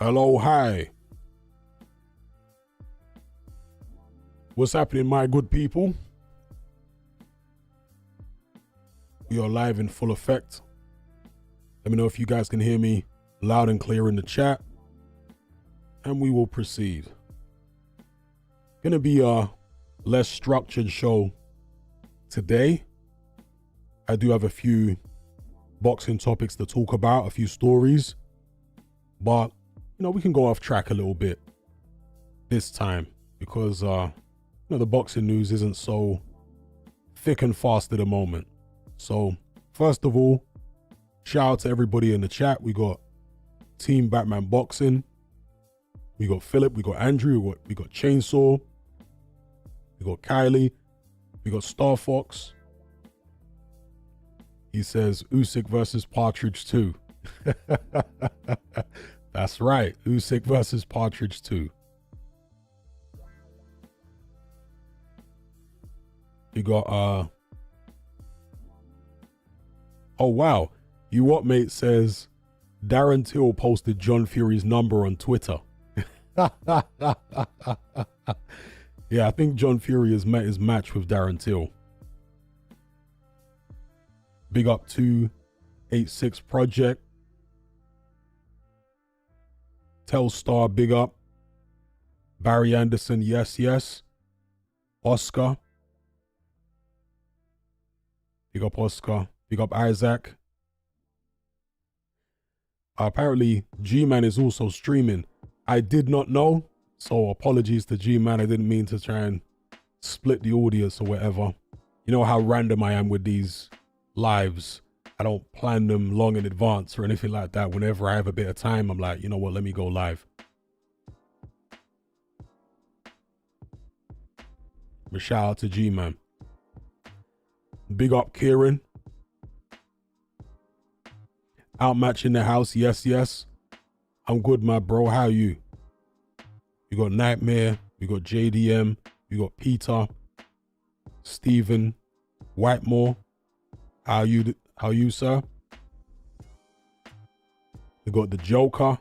Hello, hi. What's happening, my good people? We are live in full effect. Let me know if you guys can hear me loud and clear in the chat, and we will proceed. Gonna be a less structured show today. I do have a few boxing topics to talk about, a few stories, but we can go off track a little bit this time because the boxing news isn't so thick and fast at the moment. So first of all, shout out to everybody in the chat. We got Team Batman Boxing, we got Philip, we got Andrew, we got Chainsaw, we got Kylie, we got Star Fox. He says Usyk versus Partridge 2. That's right, Usyk versus Partridge 2. You got oh wow, you what mate says Darren Till posted John Fury's number on Twitter. Yeah, I think John Fury has met his match with Darren Till. Big up 286 Project. Telstar, big up. Barry Anderson, yes. Oscar. Big up Oscar. Big up Isaac. Apparently, G-Man is also streaming. I did not know, so apologies to G-Man. I didn't mean to try and split the audience or whatever. You know how random I am with these lives. I don't plan them long in advance or anything like that. Whenever I have a bit of time, I'm like, you know what, let me go live. But shout out to G-Man. Big up Kieran. Outmatch in the house, yes. I'm good, my bro. How are you? We got Nightmare, we got JDM, we got Peter, Stephen, Whitemore. How are you, sir? We got the Joker,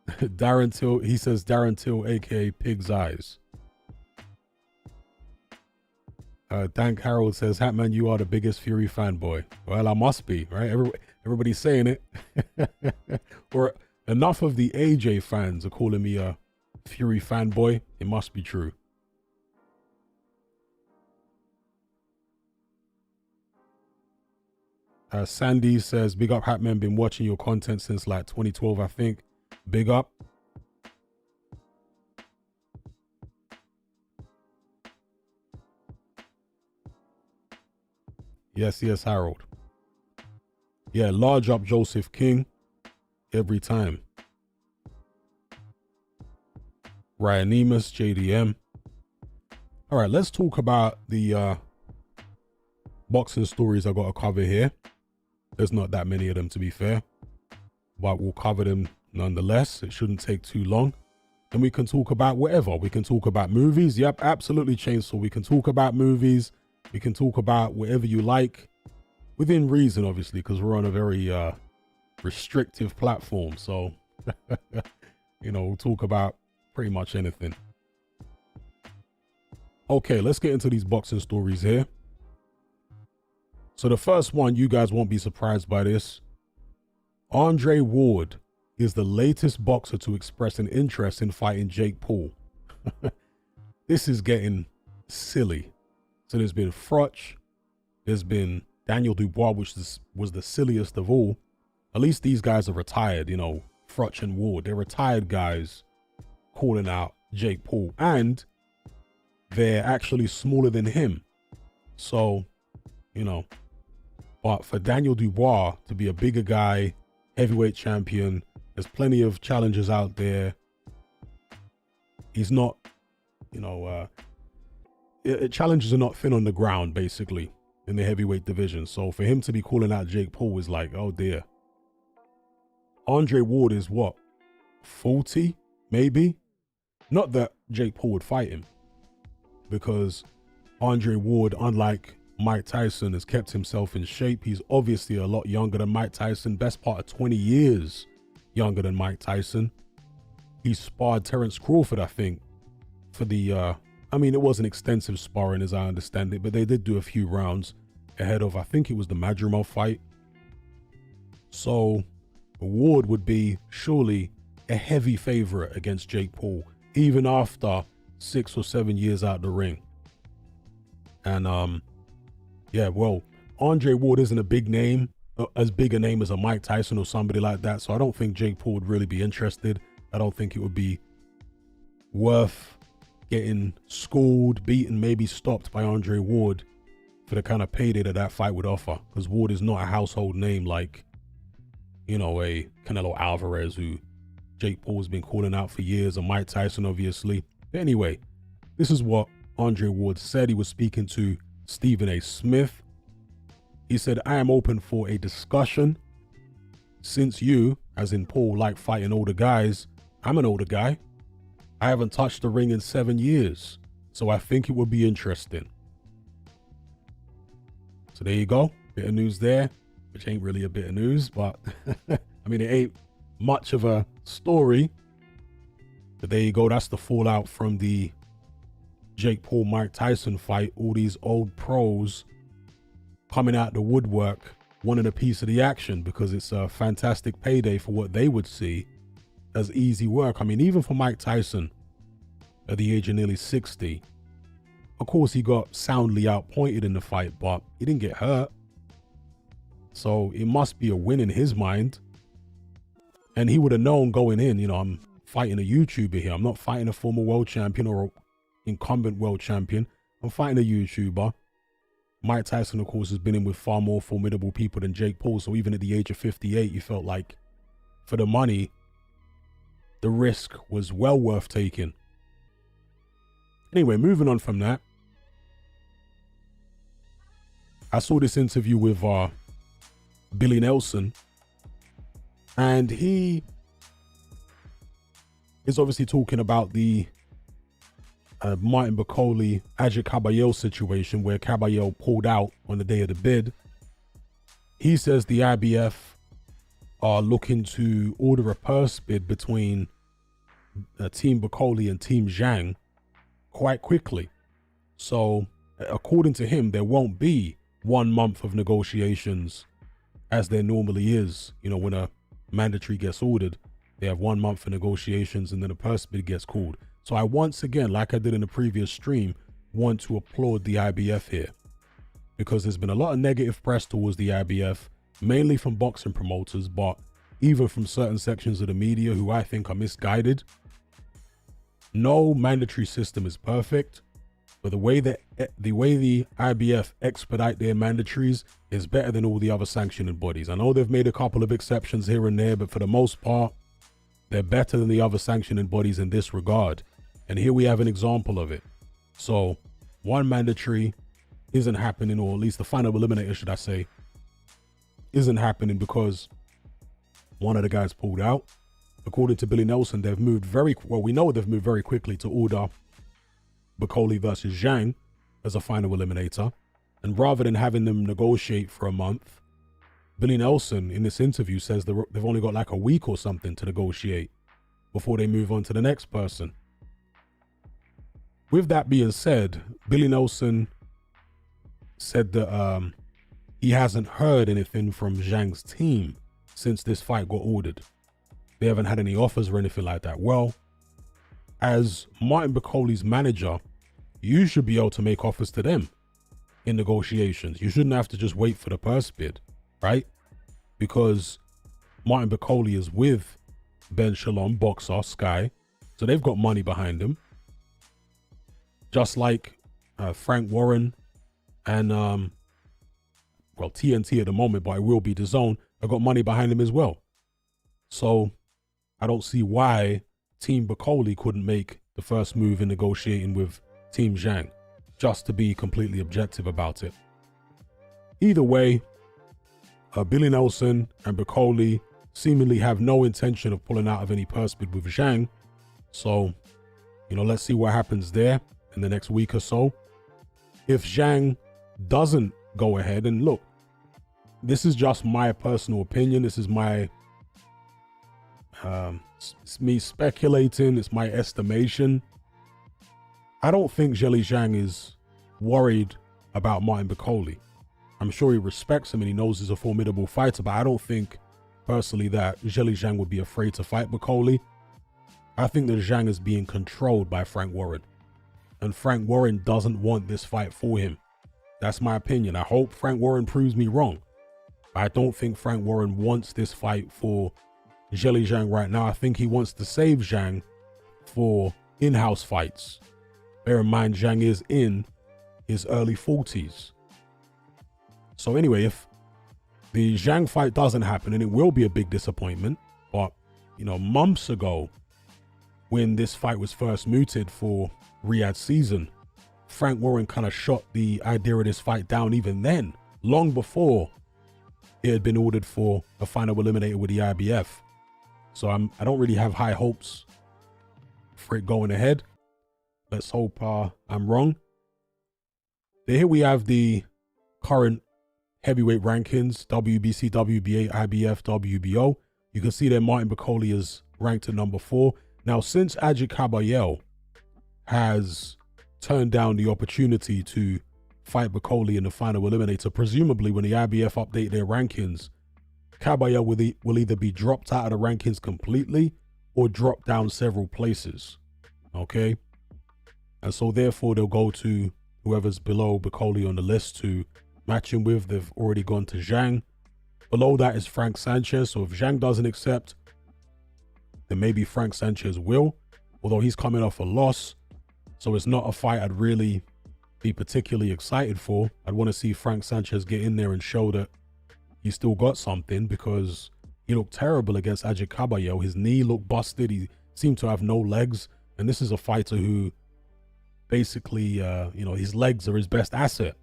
Darren Till. He says Darren Till, aka Pig's Eyes. Dank Harold says, Hatman, you are the biggest Fury fanboy. Well, I must be, right? Everybody's saying it. Or enough of the AJ fans are calling me a Fury fanboy. It must be true. Sandy says, big up Hatman, been watching your content since like 2012, I think. Big up. Yes, Harold. Yeah, large up Joseph King every time. Ryan Nemus, JDM. All right, let's talk about the boxing stories I got to cover here. There's not that many of them, to be fair, but we'll cover them nonetheless. It shouldn't take too long. And we can talk about whatever. We can talk about movies. Yep, absolutely, Chainsaw. We can talk about movies. We can talk about whatever you like, within reason, obviously, because we're on a very restrictive platform. So, we'll talk about pretty much anything. Okay, let's get into these boxing stories here. So the first one, you guys won't be surprised by this. Andre Ward is the latest boxer to express an interest in fighting Jake Paul. This is getting silly. So there's been Froch, there's been Daniel Dubois, which was the silliest of all. At least these guys are retired, Froch and Ward. They're retired guys calling out Jake Paul. And they're actually smaller than him. So, but for Daniel Dubois to be a bigger guy, heavyweight champion, there's plenty of challengers out there. He's not, challenges are not thin on the ground, basically, in the heavyweight division. So for him to be calling out Jake Paul is like, oh dear. Andre Ward is what? 40, maybe? Not that Jake Paul would fight him, because Andre Ward, unlike Mike Tyson, has kept himself in shape. He's obviously a lot younger than Mike Tyson, best part of 20 years younger than Mike Tyson. he sparred Terence Crawford, I think, for the, I mean, it wasn't extensive sparring as I understand it, but they did do a few rounds ahead of, I think it was the Madrimov fight. So Ward would be surely a heavy favorite against Jake Paul, even after 6 or 7 years out the ring. And yeah, well, Andre Ward isn't a big name, as big a name as a Mike Tyson or somebody like that. So I don't think Jake Paul would really be interested. I don't think it would be worth getting schooled, beaten, maybe stopped by Andre Ward for the kind of payday that that fight would offer. Because Ward is not a household name like, you know, a Canelo Alvarez, who Jake Paul has been calling out for years, or Mike Tyson, obviously. But anyway, this is what Andre Ward said. He was speaking to Stephen A. Smith. He said, "I am open for a discussion. Since you, as in Paul, like fighting older guys, I'm an older guy. I haven't touched the ring in 7 years, so I think it would be interesting." So there you go. Bit of news there, which ain't really a bit of news, but I mean, it ain't much of a story. But there you go. That's the fallout from the Jake Paul Mike Tyson fight. All these old pros coming out the woodwork, wanting a piece of the action because it's a fantastic payday for what they would see as easy work. I mean, even for Mike Tyson at the age of nearly 60, of course he got soundly outpointed in the fight, but he didn't get hurt. So it must be a win in his mind. And he would have known going in, you know, I'm fighting a YouTuber here. I'm not fighting a former world champion or incumbent world champion. I'm fighting a YouTuber. Mike Tyson, of course, has been in with far more formidable people than Jake Paul. So even at the age of 58, you felt like for the money, the risk was well worth taking. Anyway, moving on from that, I saw this interview with Billy Nelson, and he is obviously talking about the Martin Bakole, Adrian Caballero situation where Caballero pulled out on the day of the bid. He says the IBF are looking to order a purse bid between Team Bakole and Team Zhang quite quickly. So according to him, there won't be 1 month of negotiations as there normally is. You know, when a mandatory gets ordered, they have 1 month for negotiations and then a purse bid gets called. So I once again, like I did in the previous stream, want to applaud the IBF here, because there's been a lot of negative press towards the IBF, mainly from boxing promoters, but even from certain sections of the media who I think are misguided. No mandatory system is perfect, but the way the IBF expedite their mandatories is better than all the other sanctioning bodies. I know they've made a couple of exceptions here and there, but for the most part, they're better than the other sanctioning bodies in this regard. And here we have an example of it. So one mandatory isn't happening, or at least the final eliminator, should I say, isn't happening because one of the guys pulled out. According to Billy Nelson, they've moved we know they've moved very quickly to order Bakole versus Zhang as a final eliminator. And rather than having them negotiate for a month, Billy Nelson in this interview says they've only got like a week or something to negotiate before they move on to the next person. With that being said, Billy Nelson said that he hasn't heard anything from Zhang's team since this fight got ordered. They haven't had any offers or anything like that. Well, as Martin Bakole's manager, you should be able to make offers to them in negotiations. You shouldn't have to just wait for the purse bid, right? Because Martin Bakole is with Ben Shalom, Boxer, Sky, so they've got money behind them. Just like Frank Warren and, well, TNT at the moment, but it will be DAZN, have got money behind them as well. So I don't see why Team Bakole couldn't make the first move in negotiating with Team Zhang, just to be completely objective about it. Either way, Billy Nelson and Bakole seemingly have no intention of pulling out of any purse bid with Zhang. So, you know, let's see what happens there in the next week or so. If Zhang doesn't go ahead, and look, this is just my personal opinion. This is my It's me speculating. It's my estimation. I don't think Zhilei Zhang is worried about Martin Bakole. I'm sure he respects him and he knows he's a formidable fighter, but I don't think personally that Zhilei Zhang would be afraid to fight Bakole. I think that Zhang is being controlled by Frank Warren, and Frank Warren doesn't want this fight for him. That's my opinion. I hope Frank Warren proves me wrong. I don't think Frank Warren wants this fight for Zhilei Zhang right now. I think he wants to save Zhang for in-house fights. Bear in mind, Zhang is in his early 40s. So anyway, if the Zhang fight doesn't happen, and it will be a big disappointment, but, you know, months ago, when this fight was first mooted for Riyadh season, Frank Warren kind of shot the idea of this fight down even then, long before it had been ordered for a final eliminator with the IBF. So I don't really have high hopes for it going ahead. Let's hope I'm wrong. Then here we have the current heavyweight rankings: WBC, WBA, IBF, WBO. You can see that Martin Bakole is ranked at number 4. Now, since Ajit Kabayel has turned down the opportunity to fight Bakole in the final eliminator, presumably when the IBF update their rankings, Kabayel will either be dropped out of the rankings completely or drop down several places. Okay? And so therefore they'll go to whoever's below Bakole on the list to match him with. They've already gone to Zhang. Below that is Frank Sanchez. So if Zhang doesn't accept, then maybe Frank Sanchez will, although he's coming off a loss. So it's not a fight I'd really be particularly excited for. I'd want to see Frank Sanchez get in there and show that he still got something, because he looked terrible against Ajit Kabayel. His knee looked busted. He seemed to have no legs. And this is a fighter who basically, you know, his legs are his best asset.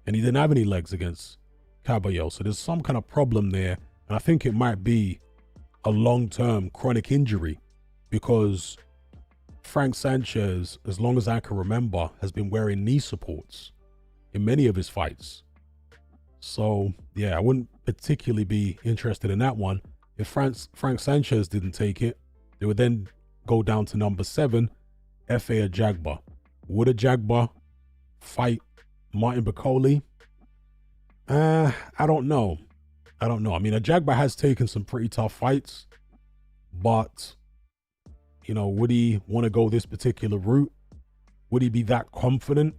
And he didn't have any legs against Kabayel. So there's some kind of problem there. And I think it might be a long-term chronic injury, because Frank Sanchez, as long as I can remember, has been wearing knee supports in many of his fights. So yeah, I wouldn't particularly be interested in that one. If Frank Sanchez didn't take it, they would then go down to number 7, Efe Ajagba. Would Ajagba fight Martin Bakole? I don't know. I mean, Ajagba has taken some pretty tough fights, but, you know, would he want to go this particular route? Would he be that confident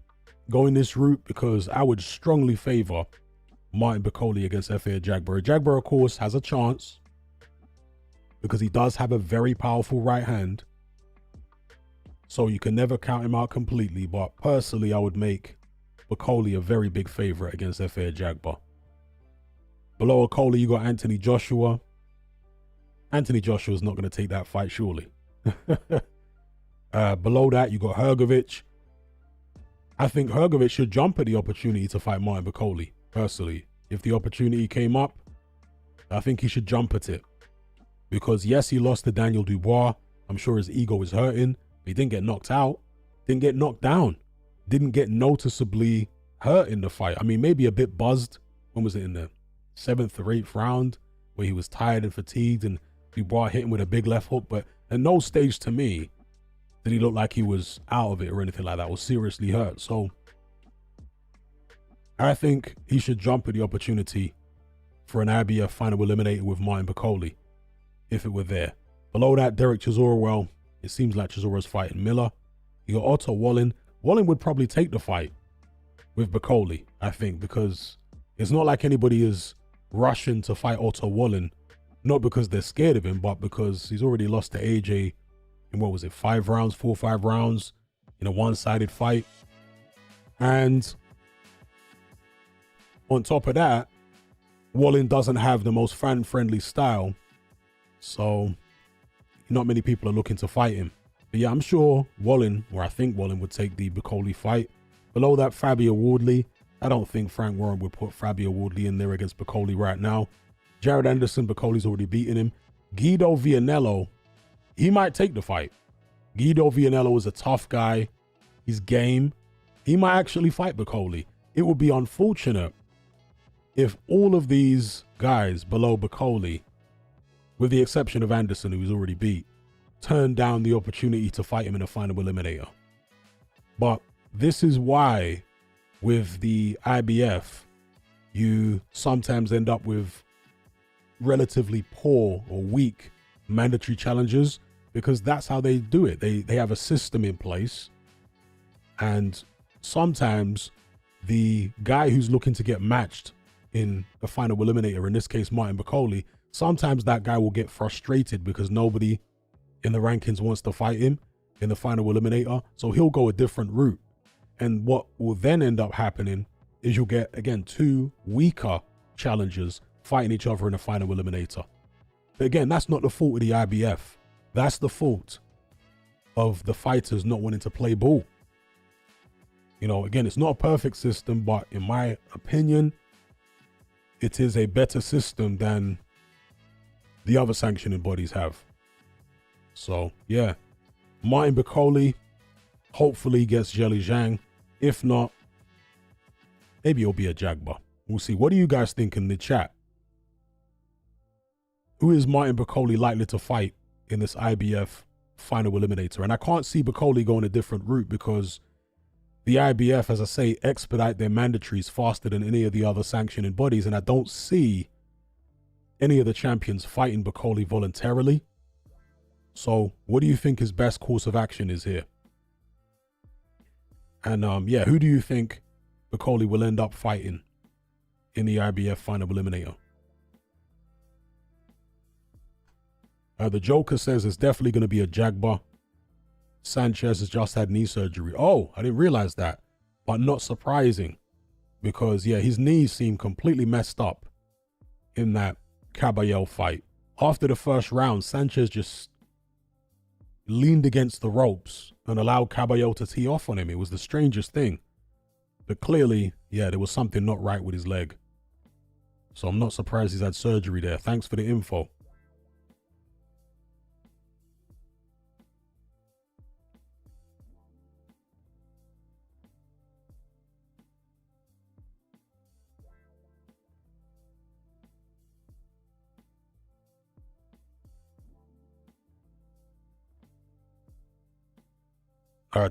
going this route? Because I would strongly favor Martin Bakole against Efe Ajagba. Ajagba, of course, has a chance because he does have a very powerful right hand. So you can never count him out completely. But personally, I would make Bakole a very big favorite against Efe Ajagba. Below Bakole, you got Anthony Joshua. Anthony Joshua is not going to take that fight, surely. Below that, you got Hrgovic. I think Hrgovic should jump at the opportunity to fight Martin Bakole, personally. If the opportunity came up, I think he should jump at it. Because yes, he lost to Daniel Dubois. I'm sure his ego is hurting. He didn't get knocked out. Didn't get knocked down. Didn't get noticeably hurt in the fight. I mean, maybe a bit buzzed. When was it, in the 7th or 8th round, where he was tired and fatigued and Dubois hit him with a big left hook? But at no stage to me did he look like he was out of it or anything like that, or seriously hurt. So I think he should jump at the opportunity for an IBF final eliminator with Martin Bakole, if it were there. Below that, Derek Chisora. Well, it seems like Chisora's fighting Miller. You got Otto Wallin. Wallin would probably take the fight with Bakole, I think, because it's not like anybody is rushing to fight Otto Wallin, not because they're scared of him, but because he's already lost to AJ in, what was it, 4 or 5 rounds in a one-sided fight. And on top of that, Wallin doesn't have the most fan-friendly style, so not many people are looking to fight him. But yeah, I'm sure Wallin, or I think Wallin, would take the Bakole fight. Below that, Fabio Wardley. I don't think Frank Warren would put Fabio Wardley in there against Bakole right now. Jared Anderson, Bacole's already beaten him. Guido Vianello, he might take the fight. Guido Vianello is a tough guy. He's game. He might actually fight Bakole. It would be unfortunate if all of these guys below Bakole with the exception of Anderson, who was already beat, turned down the opportunity to fight him in a final eliminator. But this is why with the IBF, you sometimes end up with relatively poor or weak mandatory challenges, because that's how they do it. They have a system in place, and sometimes the guy who's looking to get matched in a final eliminator, in this case Martin Bakole, sometimes that guy will get frustrated because nobody in the rankings wants to fight him in the final eliminator, so he'll go a different route. And what will then end up happening is you'll get, again, two weaker challengers fighting each other in a final eliminator. But again, that's not the fault of the IBF. That's the fault of the fighters not wanting to play ball. You know, again, it's not a perfect system, but in my opinion, it is a better system than the other sanctioning bodies have. So, yeah. Martin Bakole hopefully gets Zhilei Zhang. If not, maybe it'll be a Jagba. We'll see. What do you guys think in the chat? Who is Martin Bakole likely to fight in this IBF final eliminator? And I can't see Bakole going a different route because the IBF, as I say, expedite their mandatories faster than any of the other sanctioning bodies. And I don't see any of the champions fighting Bakole voluntarily. So what do you think his best course of action is here? And yeah, who do you think Bakole will end up fighting in the IBF final eliminator? The Joker says it's definitely going to be a Jagba. Sanchez has just had knee surgery. Oh, I didn't realize that. But not surprising. Because, yeah, his knees seem completely messed up in that Caballero fight. After the first round, Sanchez just leaned against the ropes and allowed Caballero to tee off on him. It was the strangest thing. But clearly, yeah, there was something not right with his leg. So I'm not surprised he's had surgery there. Thanks for the info.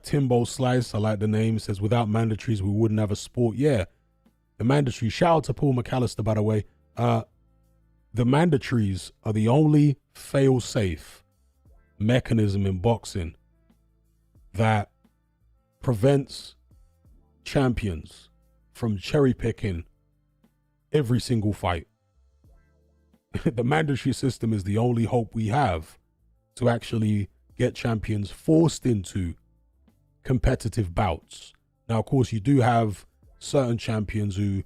Timbo Slice, I like the name, says without mandatories we wouldn't have a sport. Yeah, the mandatory. Shout out to Paul McAllister, by the way. The mandatories are the only fail-safe mechanism in boxing that prevents champions from cherry-picking every single fight. The mandatory system is the only hope we have to actually get champions forced into competitive bouts. Now, of course, you do have certain champions who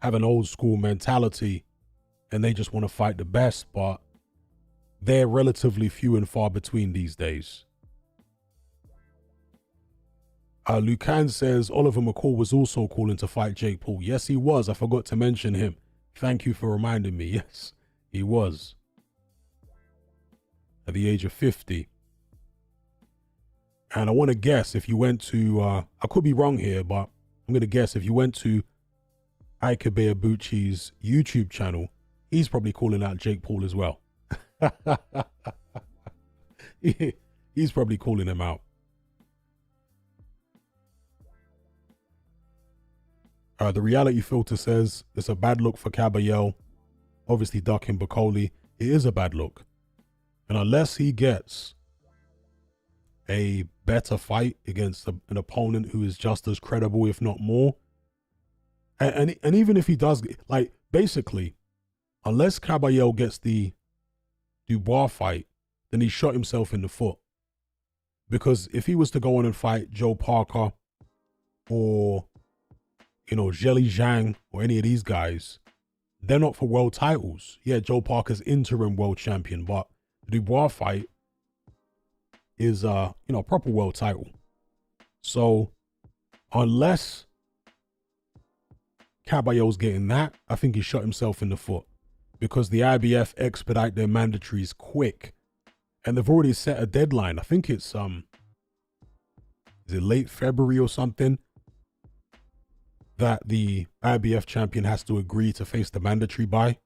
have an old school mentality and they just want to fight the best, but they're relatively few and far between these days. Lucan says Oliver McCall was also calling to fight Jake Paul. Yes, he was. I forgot to mention him. Thank you for reminding me. Yes, he was. At the age of 50. And I want to guess if you went to, I could be wrong here, but I'm going to guess if you went to Ike Beabuchi's YouTube channel, he's probably calling out Jake Paul as well. He's probably calling him out. The reality filter says it's a bad look for Caballero. Obviously ducking Bakole. It is a bad look. And unless he gets a better fight against an opponent who is just as credible, if not more. And even if he does, like, basically, unless Caballero gets the Dubois fight, then he shot himself in the foot. Because if he was to go on and fight Joe Parker or, you know, Zhilei Zhang or any of these guys, they're not for world titles. Yeah, Joe Parker's interim world champion, but the Dubois fight is you know, proper world title. So unless Caballero's getting that, I think he shot himself in the foot, because the IBF expedite their mandatories quick, and they've already set a deadline. I think it's is it late February or something that the IBF champion has to agree to face the mandatory by.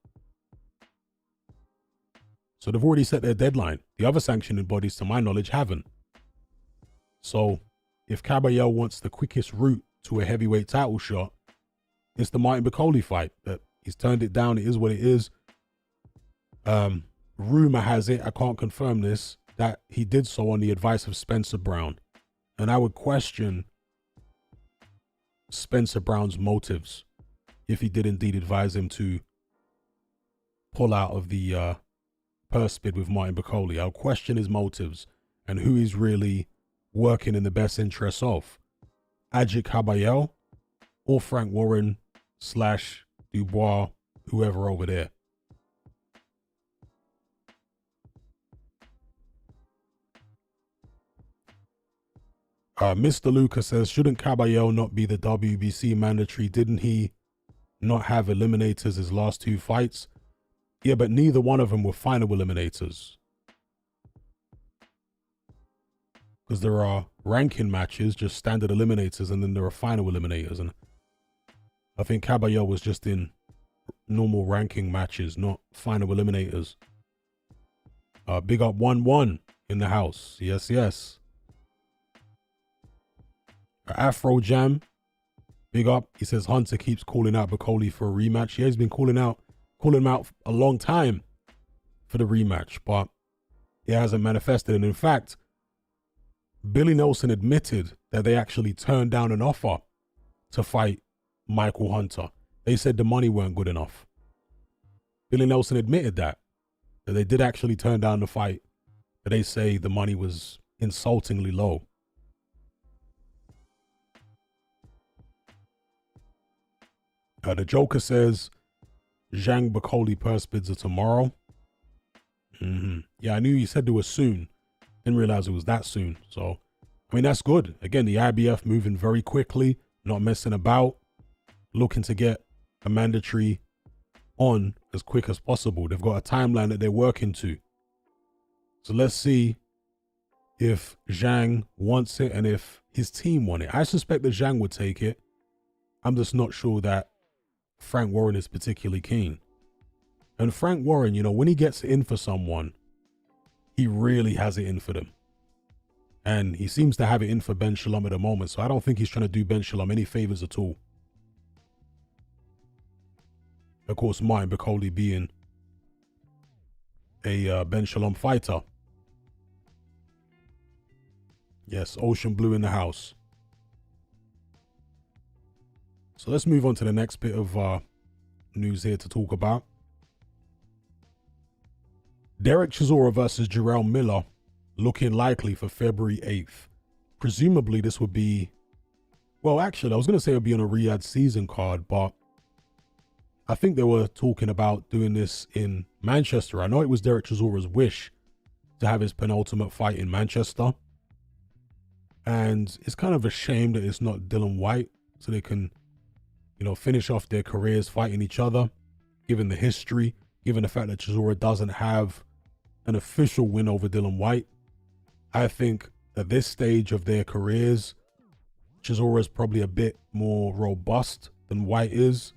So they've already set their deadline. The other sanctioning bodies, to my knowledge, haven't. So if Caballero wants the quickest route to a heavyweight title shot, it's the Martin Bakole fight. But he's turned it down. It is what it is. Rumor has it, I can't confirm this, that he did so on the advice of Spencer Brown. And I would question Spencer Brown's motives if he did indeed advise him to pull out of the purse bid with Martin Bakole. I'll question his motives and who he's really working in the best interests of. Ajit Caballero or Frank Warren / Dubois, whoever over there. Mr. Lucas says, shouldn't Caballero not be the WBC mandatory? Didn't he not have eliminators his last 2 fights? Yeah, but neither one of them were final eliminators. Because there are ranking matches, just standard eliminators, and then there are final eliminators. And I think Caballero was just in normal ranking matches, not final eliminators. Big up 1-1 in the house. Yes, yes. Afro Jam, big up. He says Hunter keeps calling out Bakole for a rematch. Yeah, he's been calling him out a long time for the rematch, but it hasn't manifested. And in fact, Billy Nelson admitted that they actually turned down an offer to fight Michael Hunter. They said the money weren't good enough. Billy Nelson admitted that they did actually turn down the fight, but they say the money was insultingly low. The Joker says Zhang Bakole purse bids are tomorrow. Yeah, I knew you said they were soon. Didn't realize it was that soon. So, I mean, that's good. Again, the IBF moving very quickly, not messing about, looking to get a mandatory on as quick as possible. They've got a timeline that they're working to. So let's see if Zhang wants it and if his team want it. I suspect that Zhang would take it. I'm just not sure that Frank Warren is particularly keen. And Frank Warren, you know, when he gets in for someone, he really has it in for them. And he seems to have it in for Ben Shalom at the moment. So I don't think he's trying to do Ben Shalom any favors at all. Of course, Martin Bakole being a Ben Shalom fighter. Yes, Ocean Blue in the house. So let's move on to the next bit of news here to talk about. Derek Chisora versus Jarrell Miller looking likely for February 8th. Presumably this would be, well, actually, I was going to say it would be on a Riyadh season card, but I think they were talking about doing this in Manchester. I know it was Derek Chisora's wish to have his penultimate fight in Manchester. And it's kind of a shame that it's not Dylan White, so they can, you know, finish off their careers fighting each other, given the history, given the fact that Chisora doesn't have an official win over Dylan White. I think at this stage of their careers, Chisora is probably a bit more robust than White is.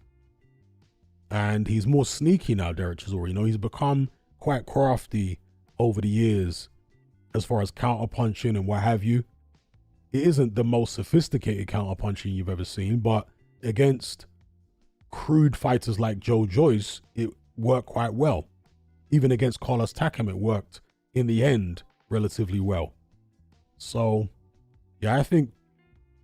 And he's more sneaky now, Derek Chisora. You know, he's become quite crafty over the years as far as counterpunching and what have you. It isn't the most sophisticated counterpunching you've ever seen, but against crude fighters like Joe Joyce, it worked quite well. Even against Carlos Takam, it worked in the end relatively well. So, yeah, I think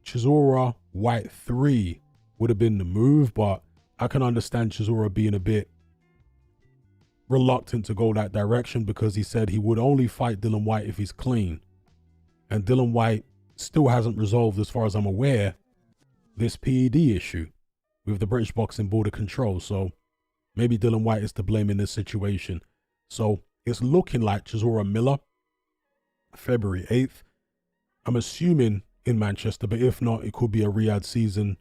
Chisora White 3 would have been the move, but I can understand Chisora being a bit reluctant to go that direction because he said he would only fight Dylan White if he's clean. And Dylan White still hasn't resolved, as far as I'm aware, this PED issue with the British Boxing Board of Control. So maybe Dylan White is to blame in this situation. So it's looking like Chisora Miller, February 8th. I'm assuming in Manchester, but if not, it could be a Riyadh season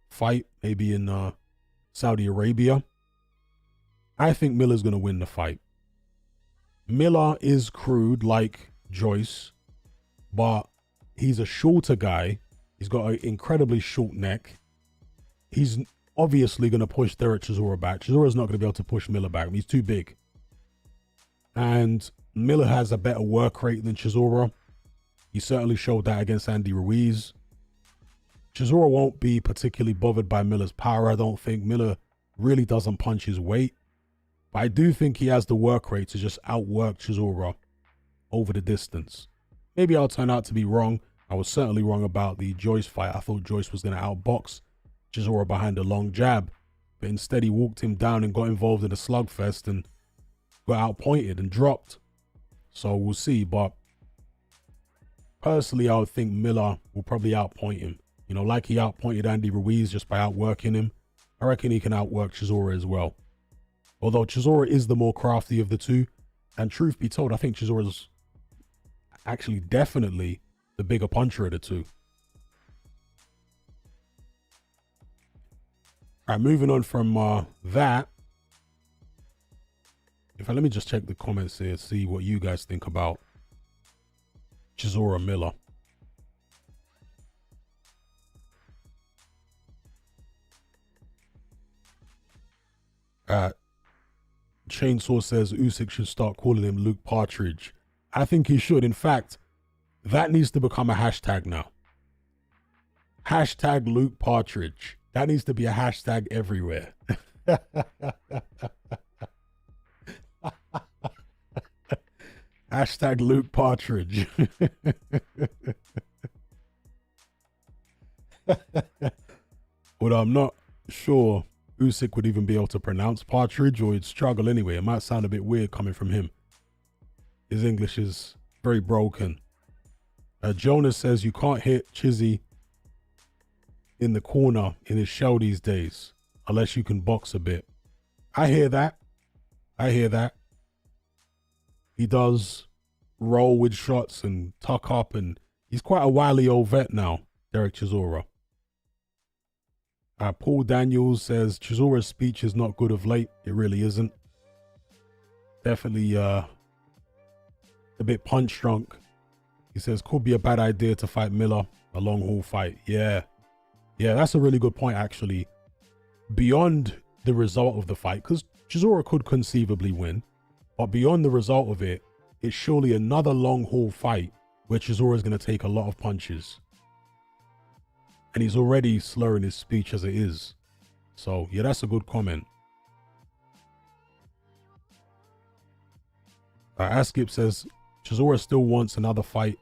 fight, maybe in Saudi Arabia. I think Miller's going to win the fight. Miller is crude like Joyce, but he's a shorter guy. He's got an incredibly short neck. He's obviously going to push Derek Chisora back. Chisora's not going to be able to push Miller back. He's too big. And Miller has a better work rate than Chisora. He certainly showed that against Andy Ruiz. Chisora won't be particularly bothered by Miller's power, I don't think. Miller really doesn't punch his weight. But I do think he has the work rate to just outwork Chisora over the distance. Maybe I'll turn out to be wrong. I was certainly wrong about the Joyce fight. I thought Joyce was going to outbox Chisora behind a long jab. But instead he walked him down and got involved in a slugfest and got outpointed and dropped. So we'll see. But personally, I would think Miller will probably outpoint him. You know, like he outpointed Andy Ruiz just by outworking him. I reckon he can outwork Chisora as well. Although Chisora is the more crafty of the two. And truth be told, I think Chisora's actually definitely the bigger puncher of the two. All right, moving on from that. Let me just check the comments here, see what you guys think about Chisora Miller. Chainsaw says Usyk should start calling him Luke Partridge. I think he should. In fact, that needs to become a hashtag now. Hashtag Luke Partridge. That needs to be a hashtag everywhere. Hashtag Luke Partridge. But I'm not sure Usyk would even be able to pronounce Partridge, or he'd struggle anyway. It might sound a bit weird coming from him. His English is very broken. Jonas says you can't hit Chizzy in the corner in his shell these days unless you can box a bit. I hear that. He does roll with shots and tuck up, and he's quite a wily old vet now, Derek Chisora. Paul Daniels says Chisora's speech is not good of late. It really isn't. Definitely a bit punch drunk. He says could be a bad idea to fight Miller, a long haul fight. Yeah, that's a really good point actually. Beyond the result of the fight, because Chisora could conceivably win, but beyond the result of it, it's surely another long haul fight where Chisora is going to take a lot of punches. And he's already slurring his speech as it is. So, yeah, that's a good comment. Askip says, Chisora still wants another fight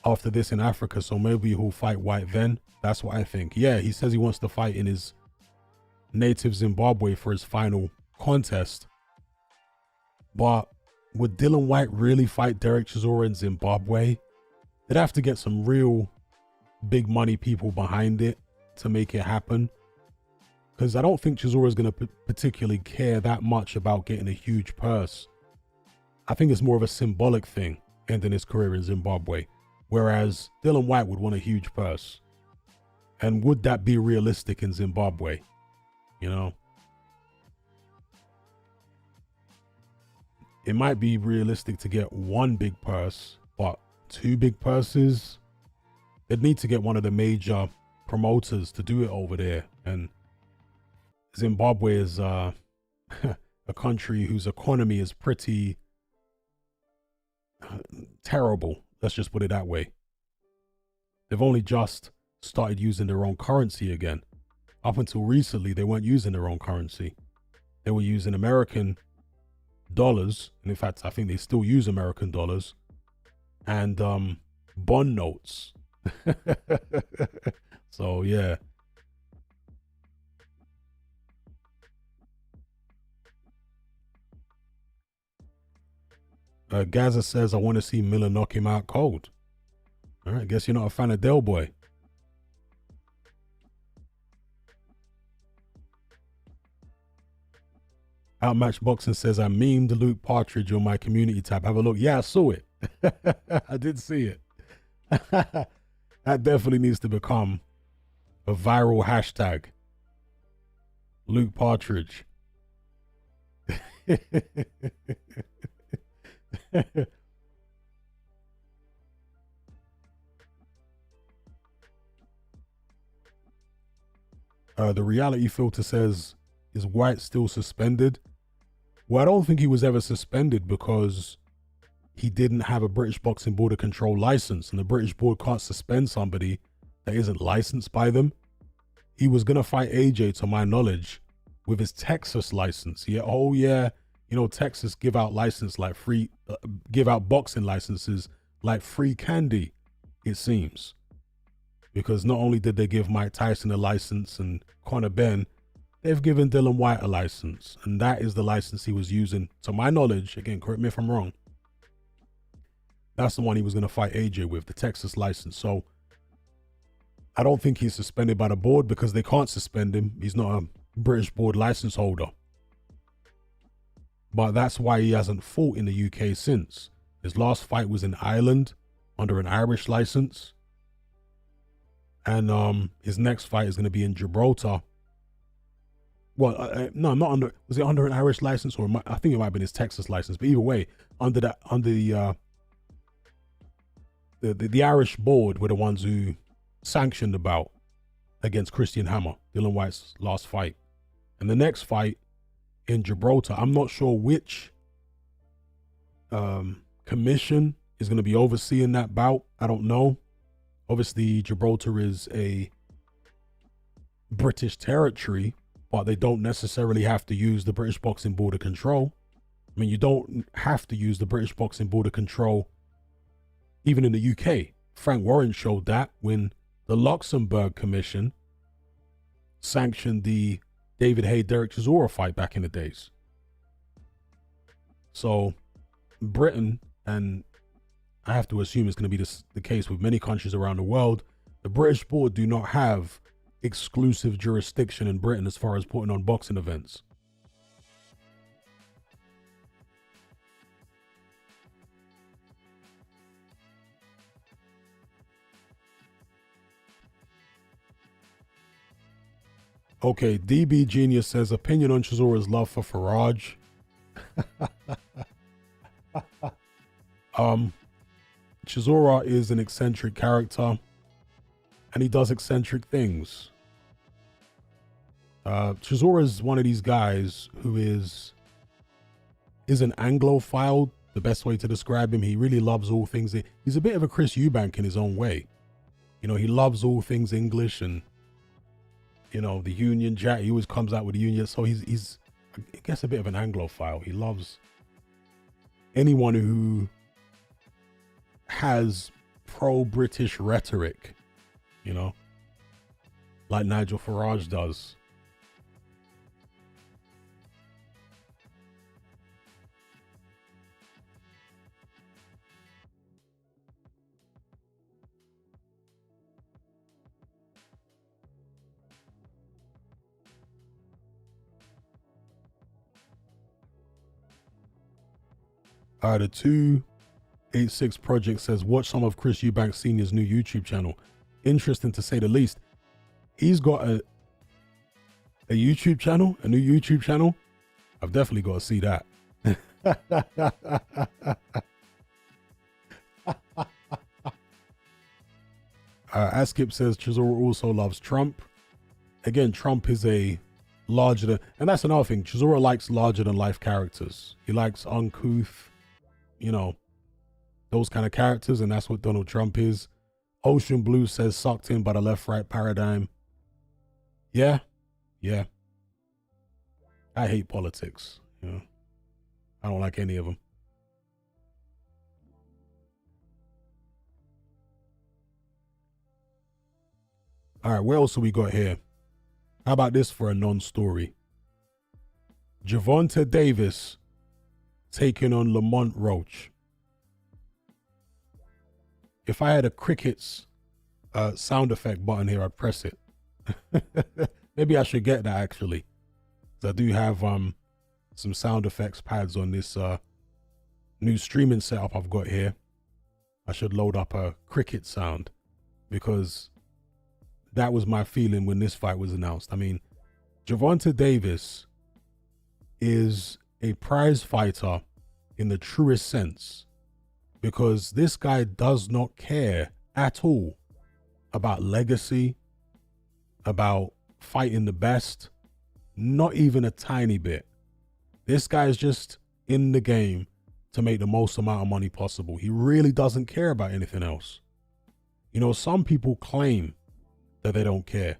after this in Africa, so maybe he'll fight White then. That's what I think. Yeah, he says he wants to fight in his native Zimbabwe for his final contest. But would Dylan White really fight Derek Chisora in Zimbabwe? They'd have to get some real big money people behind it to make it happen, because I don't think Chisora is going to particularly care that much about getting a huge purse. I think it's more of a symbolic thing, ending his career in Zimbabwe, whereas Dylan White would want a huge purse. And would that be realistic in Zimbabwe? You know, it might be realistic to get one big purse, but two big purses, they'd need to get one of the major promoters to do it over there. And Zimbabwe is a country whose economy is pretty terrible. Let's just put it that way. They've only just started using their own currency again. Up until recently, they weren't using their own currency. They were using American dollars. And in fact, I think they still use American dollars and bond notes. So, yeah. Gaza says, I want to see Miller knock him out cold. All right, guess you're not a fan of Del Boy. Outmatch Boxing says, I memed Luke Partridge on my community tab. Have a look. Yeah, I saw it. I did see it. That definitely needs to become a viral hashtag. Luke Partridge. The reality filter says, is White still suspended? Well, I don't think he was ever suspended because he didn't have a British Boxing Board of Control license, and the British board can't suspend somebody that isn't licensed by them. He was going to fight AJ, to my knowledge, with his Texas license. Yeah, oh yeah, you know, Texas give out license like free, give out boxing licenses like free candy, it seems. Because not only did they give Mike Tyson a license and Conor Benn, they've given Dylan White a license. And that is the license he was using, to my knowledge. Again, correct me if I'm wrong. That's the one he was going to fight AJ with, the Texas license. So I don't think he's suspended by the board because they can't suspend him. He's not a British board license holder. But that's why he hasn't fought in the UK since. His last fight was in Ireland under an Irish license. And his next fight is going to be in Gibraltar. Well, no, not under. Was it under an Irish license, or I think it might have been his Texas license? But either way, under the Irish board were the ones who sanctioned the bout against Christian Hammer, Dylan White's last fight. And the next fight in Gibraltar, I'm not sure which commission is going to be overseeing that bout. I don't know. Obviously, Gibraltar is a British territory, but they don't necessarily have to use the British Boxing Board of Control. I mean, you don't have to use the British Boxing Board of Control even in the UK. Frank Warren showed that when the Luxembourg Commission sanctioned the David Haye-Derek Chisora fight back in the days. So Britain, and I have to assume it's going to be the case with many countries around the world, the British board do not have exclusive jurisdiction in Britain as far as putting on boxing events. Okay, DB Genius says, opinion on Chisora's love for Faraj. Chisora is an eccentric character, and he does eccentric things. Chisora is one of these guys who is an Anglophile, the best way to describe him. He really loves all things. He's a bit of a Chris Eubank in his own way. You know, he loves all things English and, you know, the Union Jack. He always comes out with the Union. So he's I guess, a bit of an Anglophile. He loves anyone who has pro-British rhetoric, you know, like Nigel Farage does. The 286 Project says, watch some of Chris Eubank Sr.'s new YouTube channel. Interesting to say the least. He's got a YouTube channel, a new YouTube channel. I've definitely got to see that. Askip says, Chisora also loves Trump. Again, Trump is a larger than, and that's another thing. Chisora likes larger than life characters. He likes uncouth, you know, those kind of characters, and that's what Donald Trump is. Ocean Blue says, sucked in by the left-right paradigm. Yeah. I hate politics, you know. I don't like any of them. All right, what else have we got here? How about this for a non-story? Gervonta Davis taking on Lamont Roach. If I had a cricket's sound effect button here, I'd press it. Maybe I should get that, actually. So I do have some sound effects pads on this new streaming setup I've got here. I should load up a cricket sound, because that was my feeling when this fight was announced. I mean, Gervonta Davis is a prize fighter in the truest sense, because this guy does not care at all about legacy, about fighting the best, not even a tiny bit. This guy is just in the game to make the most amount of money possible. He really doesn't care about anything else. You know, some people claim that they don't care.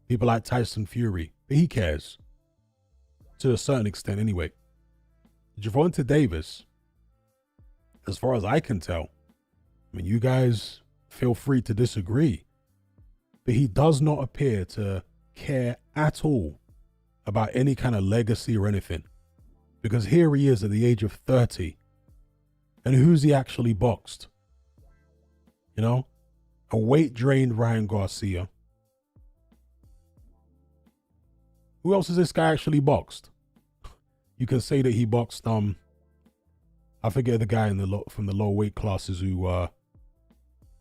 People like Tyson Fury, but he cares. To a certain extent anyway. Gervonta Davis, as far as I can tell, I mean, you guys feel free to disagree, but he does not appear to care at all about any kind of legacy or anything. Because here he is at the age of 30. And who's he actually boxed? You know, a weight-drained Ryan Garcia. Who else has this guy actually boxed? You can say that he boxed, I forget the guy from the low weight classes who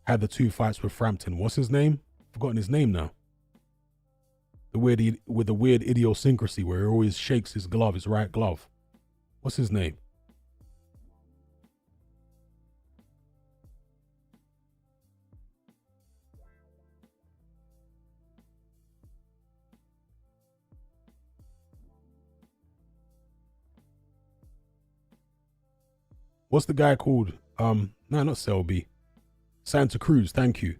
had the 2 fights with Frampton. What's his name? Forgotten his name now. With the weird idiosyncrasy where he always shakes his glove, his right glove. What's his name? What's the guy called? No, not Selby. Santa Cruz, thank you.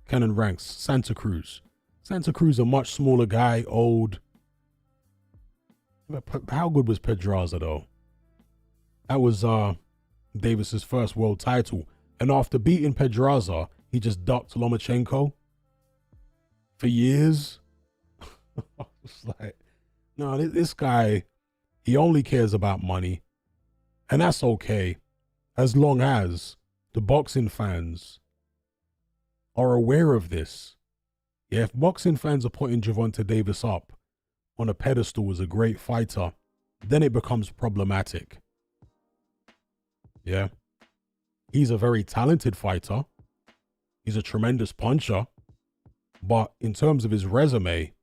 Canon ranks, Santa Cruz. Santa Cruz, a much smaller guy, old. How good was Pedraza though? That was Davis's first world title. And after beating Pedraza, he just ducked Lomachenko for years. It's like, no, this guy, he only cares about money. And that's okay, as long as the boxing fans are aware of this. Yeah, if boxing fans are putting Gervonta Davis up on a pedestal as a great fighter, then it becomes problematic. Yeah. He's a very talented fighter. He's a tremendous puncher. But in terms of his resume,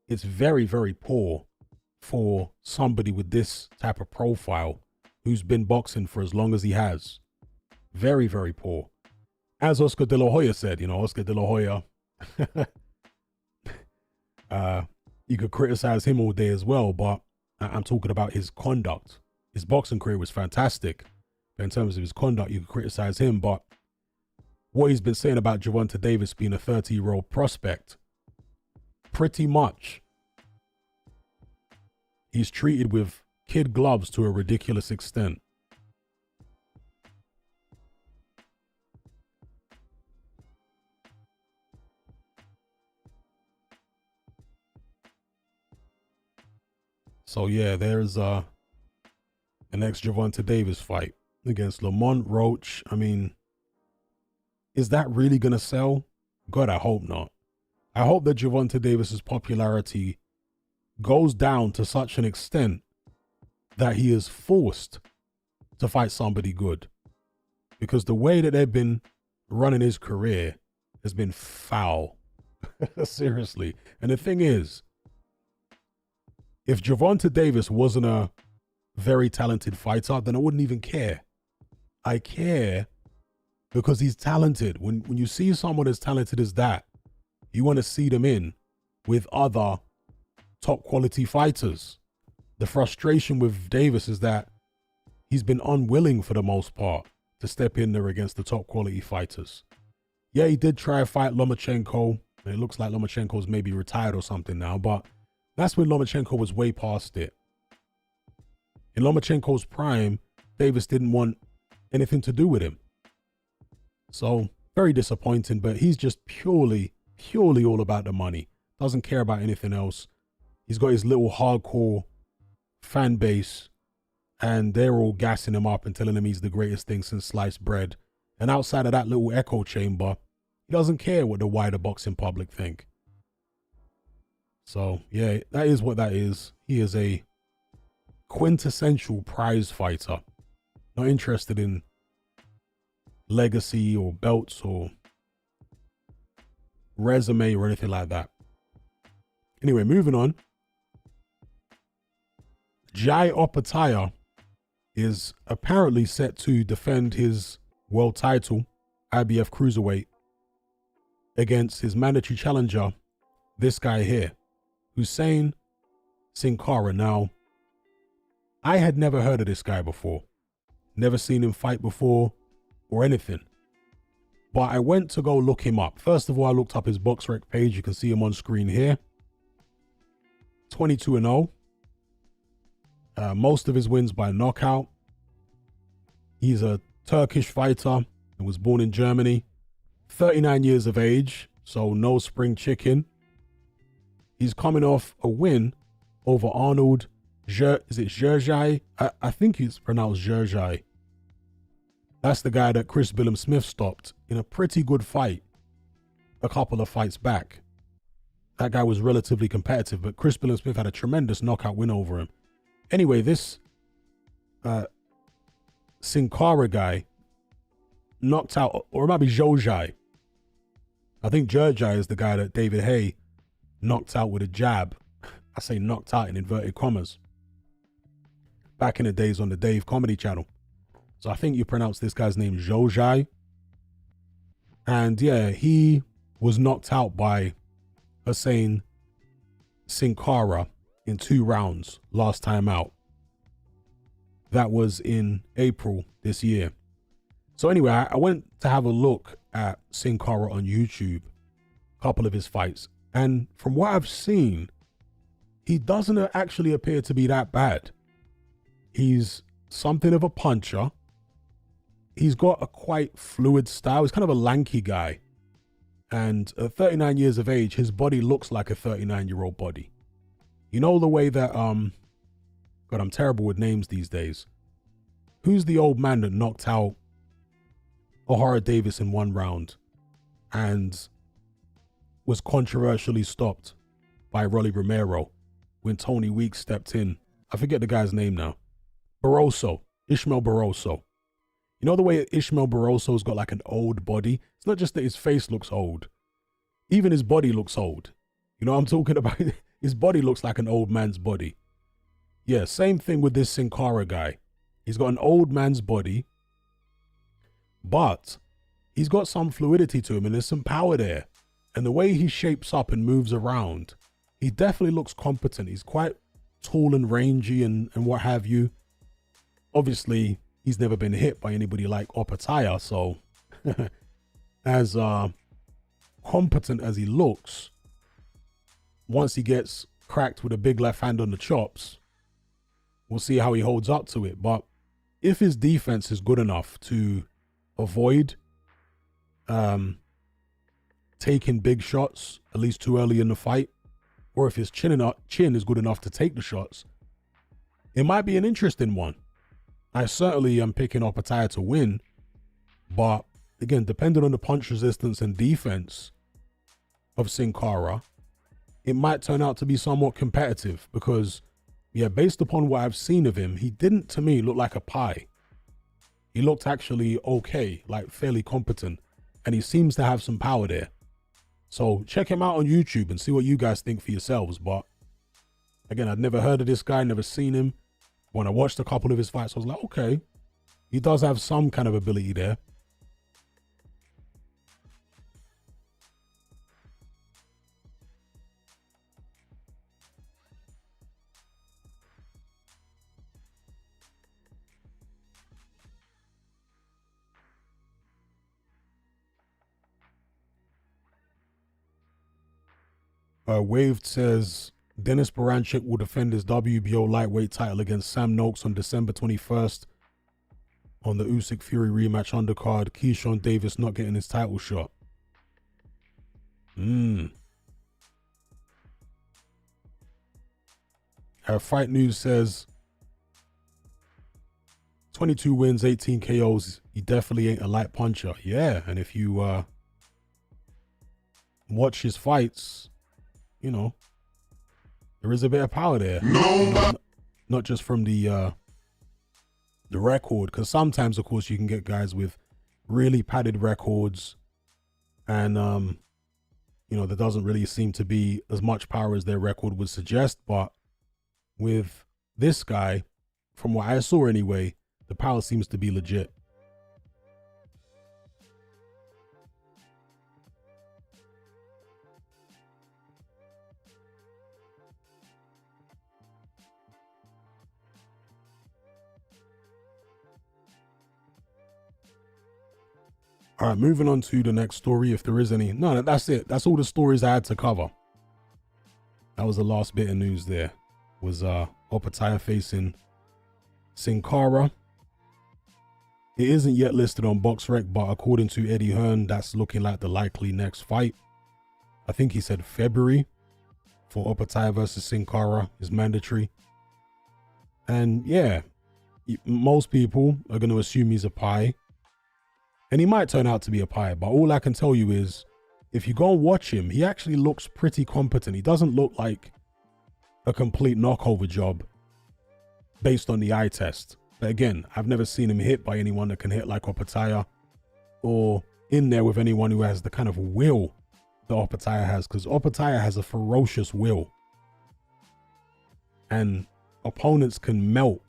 it's very, very poor for somebody with this type of profile who's been boxing for as long as he has. Very, very poor. As Oscar De La Hoya said, you know, Oscar De La Hoya, you could criticize him all day as well, but I'm talking about his conduct. His boxing career was fantastic. But in terms of his conduct, you could criticize him, but what he's been saying about Gervonta Davis being a 30-year-old prospect, pretty much, he's treated with kid gloves to a ridiculous extent. So yeah, there's the next Gervonta Davis fight against Lamont, Roach. I mean, is that really gonna sell? God, I hope not. I hope that Gervonta Davis's popularity goes down to such an extent that he is forced to fight somebody good. Because the way that they've been running his career has been foul. Seriously. And the thing is, if Gervonta Davis wasn't a very talented fighter, then I wouldn't even care. I care because he's talented. When you see someone as talented as that, you want to see them in with other top quality fighters. The frustration with Davis is that he's been unwilling for the most part to step in there against the top quality fighters. Yeah, he did try to fight Lomachenko. It looks like Lomachenko's maybe retired or something now, but that's when Lomachenko was way past it. In Lomachenko's prime, Davis didn't want anything to do with him. So, very disappointing, but he's just purely all about the money. Doesn't care about anything else. He's got his little hardcore fan base, and they're all gassing him up and telling him he's the greatest thing since sliced bread. And outside of that little echo chamber, he doesn't care what the wider boxing public think. So, yeah, that is what that is. He is a quintessential prize fighter. Not interested in legacy or belts or resume or anything like that. Anyway, moving on. Jai Opetaia is apparently set to defend his world title, IBF Cruiserweight, against his mandatory challenger, this guy here, Hussein Cinkara. Now, I had never heard of this guy before. Never seen him fight before or anything. But I went to go look him up. First of all, I looked up his BoxRec page. You can see him on screen here. 22-0. Most of his wins by knockout. He's a Turkish fighter and was born in Germany. 39 years of age, so no spring chicken. He's coming off a win over Arnold. Is it Gerjai? I think it's pronounced Gerjai. That's the guy that Chris Billum-Smith stopped in a pretty good fight a couple of fights back. That guy was relatively competitive, but Chris Billum-Smith had a tremendous knockout win over him. Anyway, this Cinkara guy knocked out, or it might be Zhojai. I think Gerjai is the guy that David Haye knocked out with a jab. I say knocked out in inverted commas. Back in the days on the Dave Comedy Channel. So I think you pronounce this guy's name Zhojai. And yeah, he was knocked out by Hussein Cinkara in 2 rounds last time out. That was in April this year. So anyway, I went to have a look at Cinkara on YouTube, a couple of his fights. And from what I've seen, he doesn't actually appear to be that bad. He's something of a puncher. He's got a quite fluid style. He's kind of a lanky guy. And at 39 years of age, his body looks like a 39-year-old body. You know the way that, God, I'm terrible with names these days. Who's the old man that knocked out O'Hara Davis in 1 round and was controversially stopped by Rolly Romero when Tony Weeks stepped in? I forget the guy's name now. Ishmael Barroso. You know the way Ishmael Barroso's got like an old body? It's not just that his face looks old. Even his body looks old. You know what I'm talking about? His body looks like an old man's body. Yeah, same thing with this Cinkara guy. He's got an old man's body, but he's got some fluidity to him and there's some power there. And the way he shapes up and moves around, he definitely looks competent. He's quite tall and rangy and what have you. Obviously, he's never been hit by anybody like Opetaia, so as competent as he looks, once he gets cracked with a big left hand on the chops, we'll see how he holds up to it. But if his defense is good enough to avoid taking big shots, at least too early in the fight, or if his chin is good enough to take the shots, it might be an interesting one. I certainly am picking Opetaia to win, but again, depending on the punch resistance and defense of Cinkara, it might turn out to be somewhat competitive because, yeah, based upon what I've seen of him, he didn't, to me, look like a pie. He looked actually okay, like fairly competent, and he seems to have some power there. So check him out on YouTube and see what you guys think for yourselves. But again, I'd never heard of this guy, never seen him. When I watched a couple of his fights, I was like, okay, he does have some kind of ability there. Waved says Dennis Baranchik will defend his WBO lightweight title against Sam Noakes on December 21st on the Usyk Fury rematch undercard. Keyshawn Davis not getting his title shot. Fight News says 22 wins, 18 KOs. He definitely ain't a light puncher. Yeah, and if you watch his fights, you know, there is a bit of power there. Not just from the record, because sometimes, of course, you can get guys with really padded records and, you know, there doesn't really seem to be as much power as their record would suggest. But with this guy, from what I saw anyway, the power seems to be legit. All right, moving on to the next story, if there is any. No, that's it. That's all the stories I had to cover. That was the last bit of news there. Was Opetaia facing Cinkara. It isn't yet listed on BoxRec, but according to Eddie Hearn, that's looking like the likely next fight. I think he said February for Opetaia versus Cinkara is mandatory. And yeah, most people are going to assume he's a pie. And he might turn out to be a pie, but all I can tell you is, if you go and watch him, he actually looks pretty competent. He doesn't look like a complete knockover job based on the eye test. But again, I've never seen him hit by anyone that can hit like Opetaia, or in there with anyone who has the kind of will that Opetaia has, because Opetaia has a ferocious will. And opponents can melt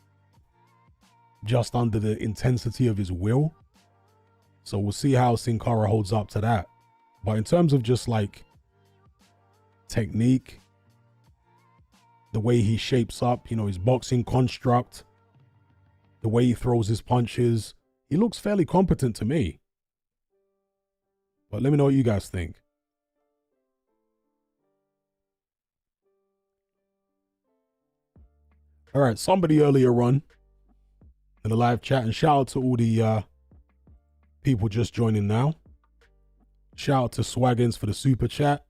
just under the intensity of his will. So we'll see how Cinkara holds up to that. But in terms of just like technique, the way he shapes up, you know, his boxing construct, the way he throws his punches, he looks fairly competent to me. But let me know what you guys think. All right, somebody earlier on in the live chat, and shout out to all the people just joining now. Shout out to Swaggins for the super chat.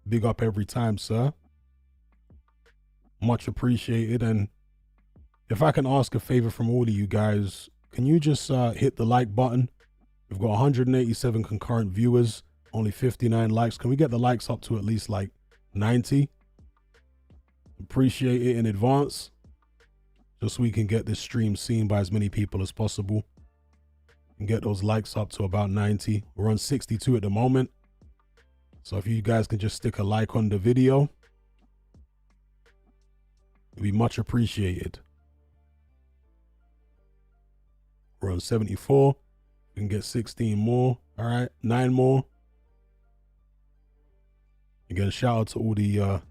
Big up every time, sir. Much appreciated. And if I can ask a favor from all of you guys, can you just hit the like button? We've got 187 concurrent viewers, only 59 likes. Can we get the likes up to at least like 90? Appreciate it in advance, just so we can get this stream seen by as many people as possible and get those likes up to about 90. We're on 62 at the moment. So if you guys can just stick a like on the video, it'd be much appreciated. We're on 74. We can get 16 more. All right, 9 more. Again, shout out to all the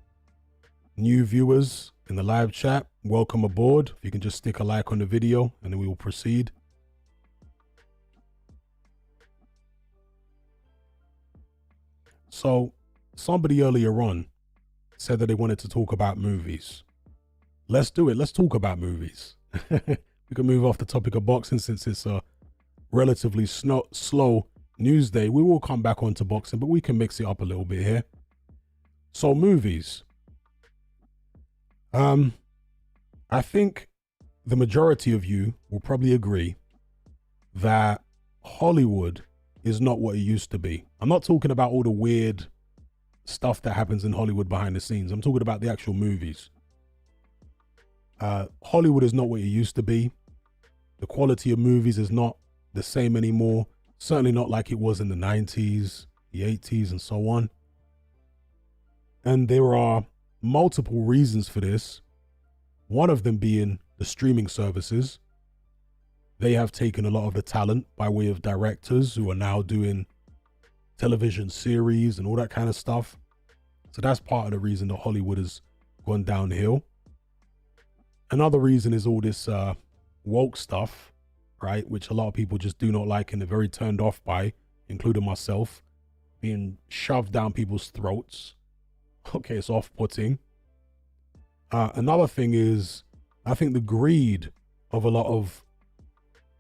new viewers in the live chat. Welcome aboard. If you can just stick a like on the video, and then we will proceed. So somebody earlier on said that they wanted to talk about movies. Let's do it. Let's talk about movies. We can move off the topic of boxing since it's a relatively slow news day. We will come back onto boxing, but we can mix it up a little bit here. So movies. I think the majority of you will probably agree that Hollywood is not what it used to be. I'm not talking about all the weird stuff that happens in Hollywood behind the scenes. I'm talking about the actual movies. Hollywood is not what it used to be. The quality of movies is not the same anymore. Certainly not like it was in the 90s, the 80s, and so on. And there are multiple reasons for this. One of them being the streaming services. They have taken a lot of the talent by way of directors who are now doing television series and all that kind of stuff. So that's part of the reason that Hollywood has gone downhill. Another reason is all this woke stuff, right? Which a lot of people just do not like and are very turned off by, including myself, being shoved down people's throats. Okay, it's off-putting. Another thing is, I think the greed of a lot of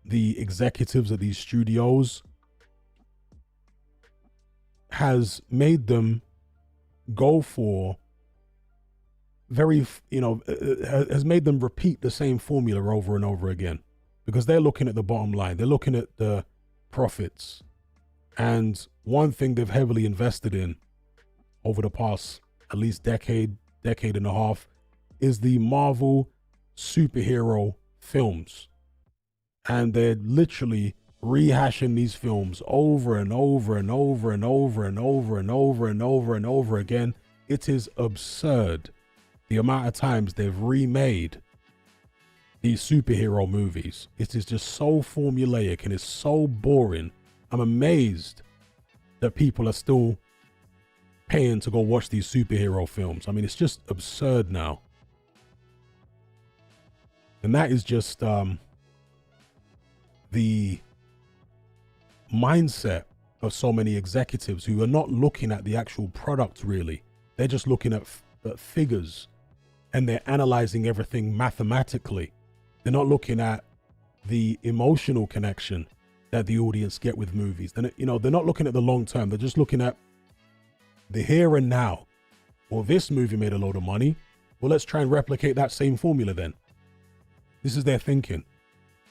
the executives at these studios has made them go for has made them repeat the same formula over and over again, because they're looking at the bottom line. They're looking at the profits. And one thing they've heavily invested in over the past at least decade and a half is the Marvel superhero films. And they're literally rehashing these films over and over and over and over and over and over and over and over again. It is absurd the amount of times they've remade these superhero movies. It is just so formulaic and it's so boring. I'm amazed that people are still paying to go watch these superhero films. I mean, it's just absurd now. And that is just the mindset of so many executives who are not looking at the actual product really. They're just looking at figures, and they're analyzing everything mathematically. They're not looking at the emotional connection that the audience get with movies. Then, you know, they're not looking at the long term. They're just looking at the here and now. Well, this movie made a load of money. Well, let's try and replicate that same formula then. This is their thinking.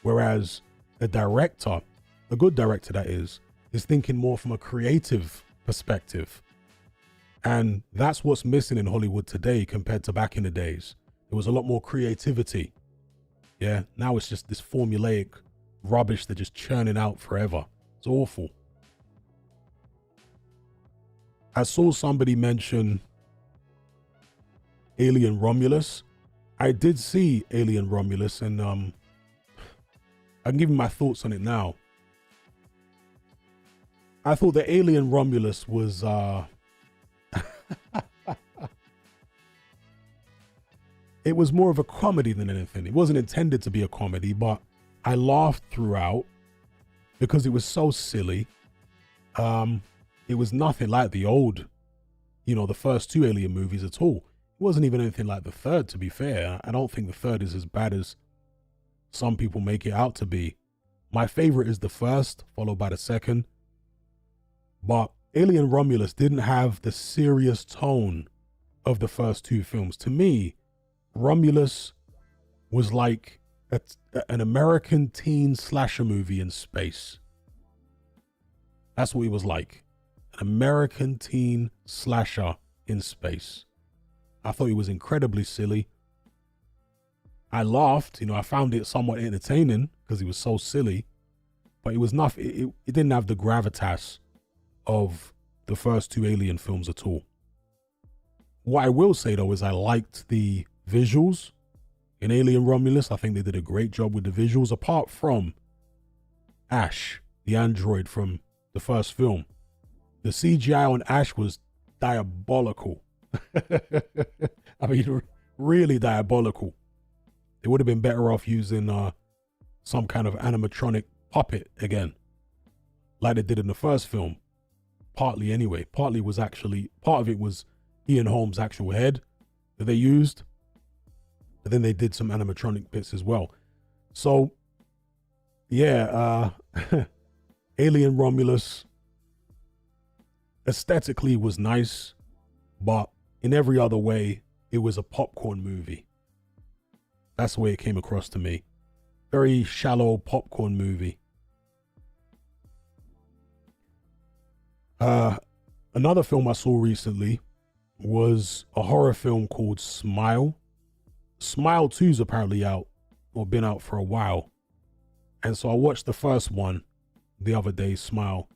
Whereas a director, a good director that is thinking more from a creative perspective. And that's what's missing in Hollywood today compared to back in the days. There was a lot more creativity. Yeah, now it's just this formulaic rubbish they're just churning out forever. It's awful. I saw somebody mention Alien Romulus. I did see Alien Romulus, and I can give you my thoughts on it now. I thought that Alien Romulus was it was more of a comedy than anything. It wasn't intended to be a comedy, but I laughed throughout because it was so silly. It was nothing like the old, you know, the first two Alien movies at all. It wasn't even anything like the third, to be fair. I don't think the third is as bad as some people make it out to be. My favorite is the first, followed by the second. But Alien Romulus didn't have the serious tone of the first two films. To me, Romulus was like an American teen slasher movie in space. That's what it was like. An American teen slasher in space. I thought it was incredibly silly. I laughed, you know, I found it somewhat entertaining because it was so silly, but it was nothing. It didn't have the gravitas of the first two Alien films at all. What I will say though is I liked the visuals in Alien Romulus. I think they did a great job with the visuals, apart from Ash, the android from the first film. The CGI on Ash was diabolical. I mean, really diabolical. They would have been better off using some kind of animatronic puppet again, like they did in the first film. Partly anyway. Part of it was Ian Holmes' actual head that they used. But then they did some animatronic bits as well. So, yeah, Alien Romulus aesthetically was nice, but in every other way, it was a popcorn movie. That's the way it came across to me. Very shallow popcorn movie. Another film I saw recently was a horror film called Smile. Smile 2 is apparently out, or been out for a while. And so I watched the first one the other day, Smile.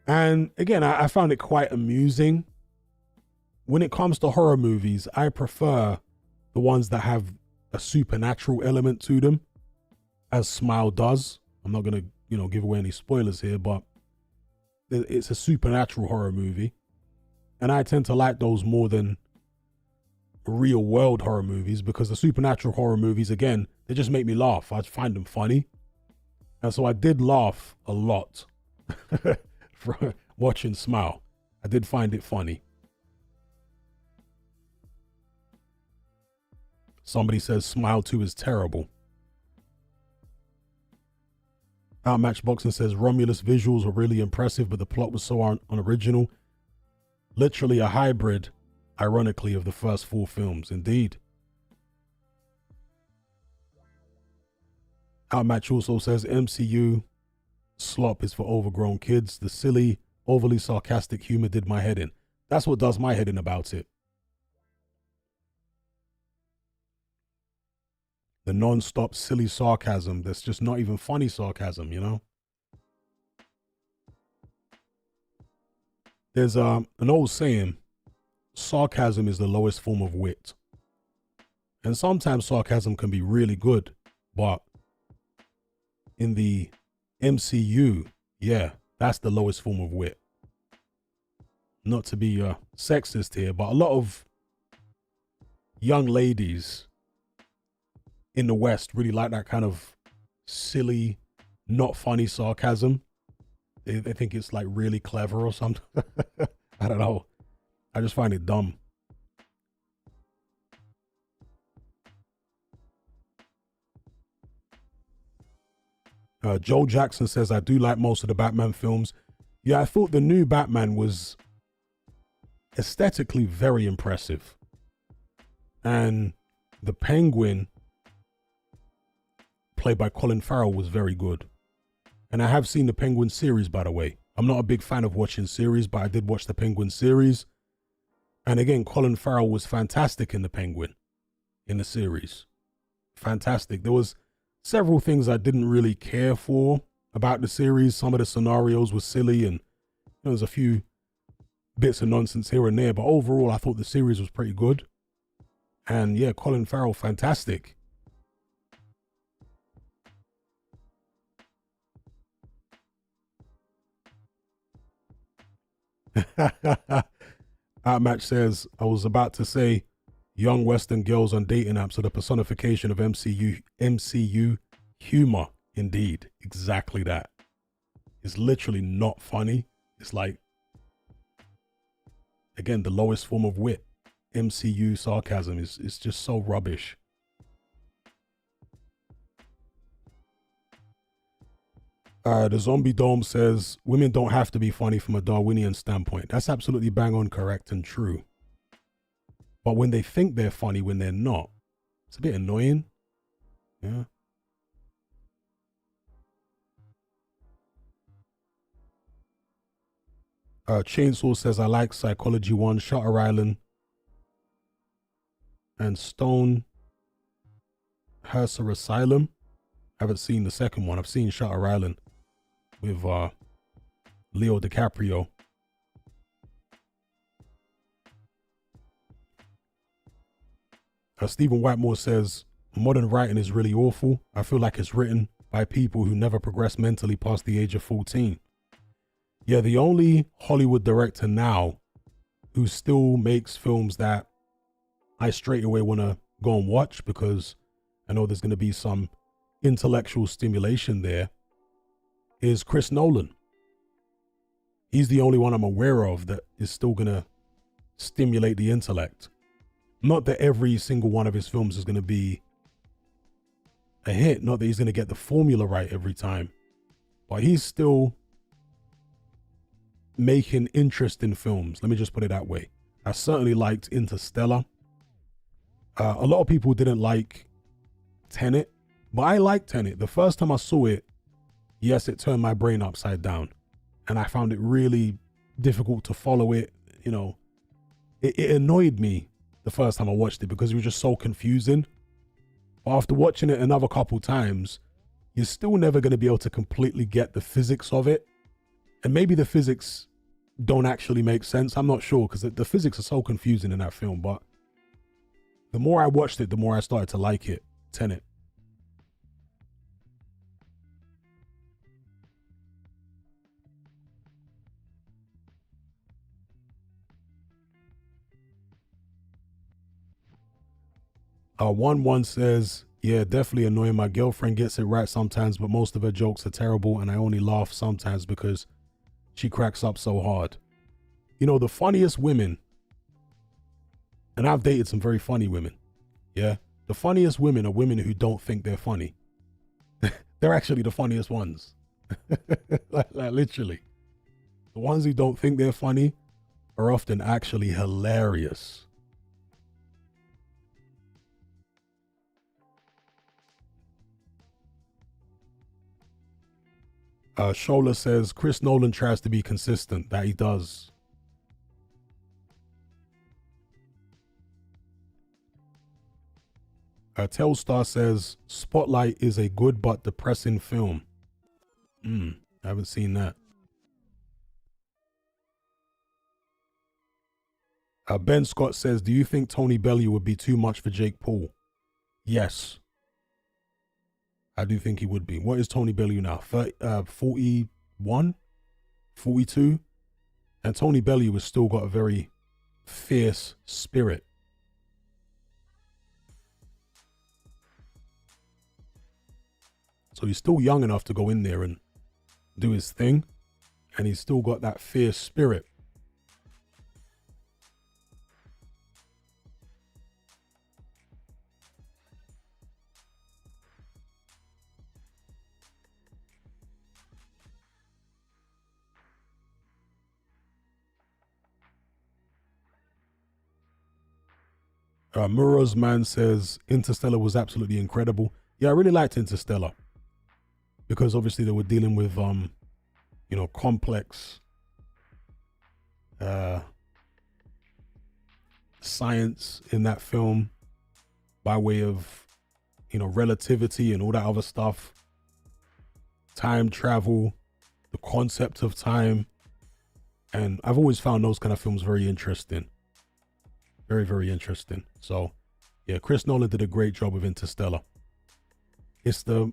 And again, I found it quite amusing. When it comes to horror movies, I prefer the ones that have a supernatural element to them, as Smile does. I'm not going to, give away any spoilers here, but it's a supernatural horror movie. And I tend to like those more than real world horror movies, because the supernatural horror movies, again, they just make me laugh. I find them funny. And so I did laugh a lot for watching Smile. I did find it funny. Somebody says Smile 2 is terrible. Outmatch Boxing says Romulus visuals were really impressive, but the plot was so unoriginal. Literally a hybrid, ironically, of the first four films. Indeed. Outmatch also says MCU slop is for overgrown kids. The silly, overly sarcastic humor did my head in. That's what does my head in about it. The non-stop silly sarcasm that's just not even funny sarcasm, There's an old saying, sarcasm is the lowest form of wit. And sometimes sarcasm can be really good, but in the MCU, yeah, that's the lowest form of wit. Not to be sexist here, but a lot of young ladies in the West really like that kind of silly, not funny sarcasm. They think it's like really clever or something. I don't know. I just find it dumb. Joel Jackson says, I do like most of the Batman films. Yeah, I thought the new Batman was aesthetically very impressive. And the Penguin, played by Colin Farrell, was very good. And I have seen the Penguin series, by the way. I'm not a big fan of watching series, but I did watch the Penguin series. And again, Colin Farrell was fantastic in the Penguin, in the series. Fantastic. There was several things I didn't really care for about the series. Some of the scenarios were silly, and there was a few bits of nonsense here and there. But overall, I thought the series was pretty good. And yeah, Colin Farrell, fantastic. Outmatch says, I was about to say, young Western girls on dating apps are the personification of MCU humor. Indeed, exactly that. It's literally not funny. It's like, again, the lowest form of wit. MCU sarcasm is just so rubbish. The Zombie Dome says, women don't have to be funny from a Darwinian standpoint. That's absolutely bang on correct and true. But when they think they're funny when they're not, it's a bit annoying. Yeah. Chainsaw says, I like Psychology 1, Shutter Island, and Stone Hearser Asylum. I haven't seen the second one. I've seen Shutter Island with Leo DiCaprio. Stephen Whitemore says, modern writing is really awful. I feel like it's written by people who never progressed mentally past the age of 14. Yeah, the only Hollywood director now who still makes films that I straight away want to go and watch, because I know there's going to be some intellectual stimulation there, is Chris Nolan. He's the only one I'm aware of that is still going to stimulate the intellect. Not that every single one of his films is going to be a hit, not that he's going to get the formula right every time, but he's still making interesting films. Let me just put it that way. I certainly liked Interstellar. A lot of people didn't like Tenet, but I liked Tenet. The first time I saw it, yes, it turned my brain upside down, and I found it really difficult to follow it. You know, it annoyed me the first time I watched it because it was just so confusing. But after watching it another couple times, you're still never going to be able to completely get the physics of it. And maybe the physics don't actually make sense. I'm not sure, because the physics are so confusing in that film. But the more I watched it, the more I started to like it. Tenet. One says, yeah, definitely annoying. My girlfriend gets it right sometimes, but most of her jokes are terrible, and I only laugh sometimes because she cracks up so hard. You know, the funniest women, and I've dated some very funny women, yeah? The funniest women are women who don't think they're funny. They're actually the funniest ones. like literally. The ones who don't think they're funny are often actually hilarious. Shola says, Chris Nolan tries to be consistent. That he does. Telstar says, Spotlight is a good but depressing film. I haven't seen that. Ben Scott says, do you think Tony Bellew would be too much for Jake Paul? Yes. I do think he would be. What is Tony Bellew now? 41? 42? And Tony Bellew has still got a very fierce spirit. So he's still young enough to go in there and do his thing. and he's still got that fierce spirit. Muro's man says Interstellar was absolutely incredible. Yeah, I really liked Interstellar because obviously they were dealing with complex science in that film by way of relativity and all that other stuff, time travel, the concept of time, and I've always found those kind of films very interesting. Very, very interesting. So, yeah, Chris Nolan did a great job with Interstellar. It's there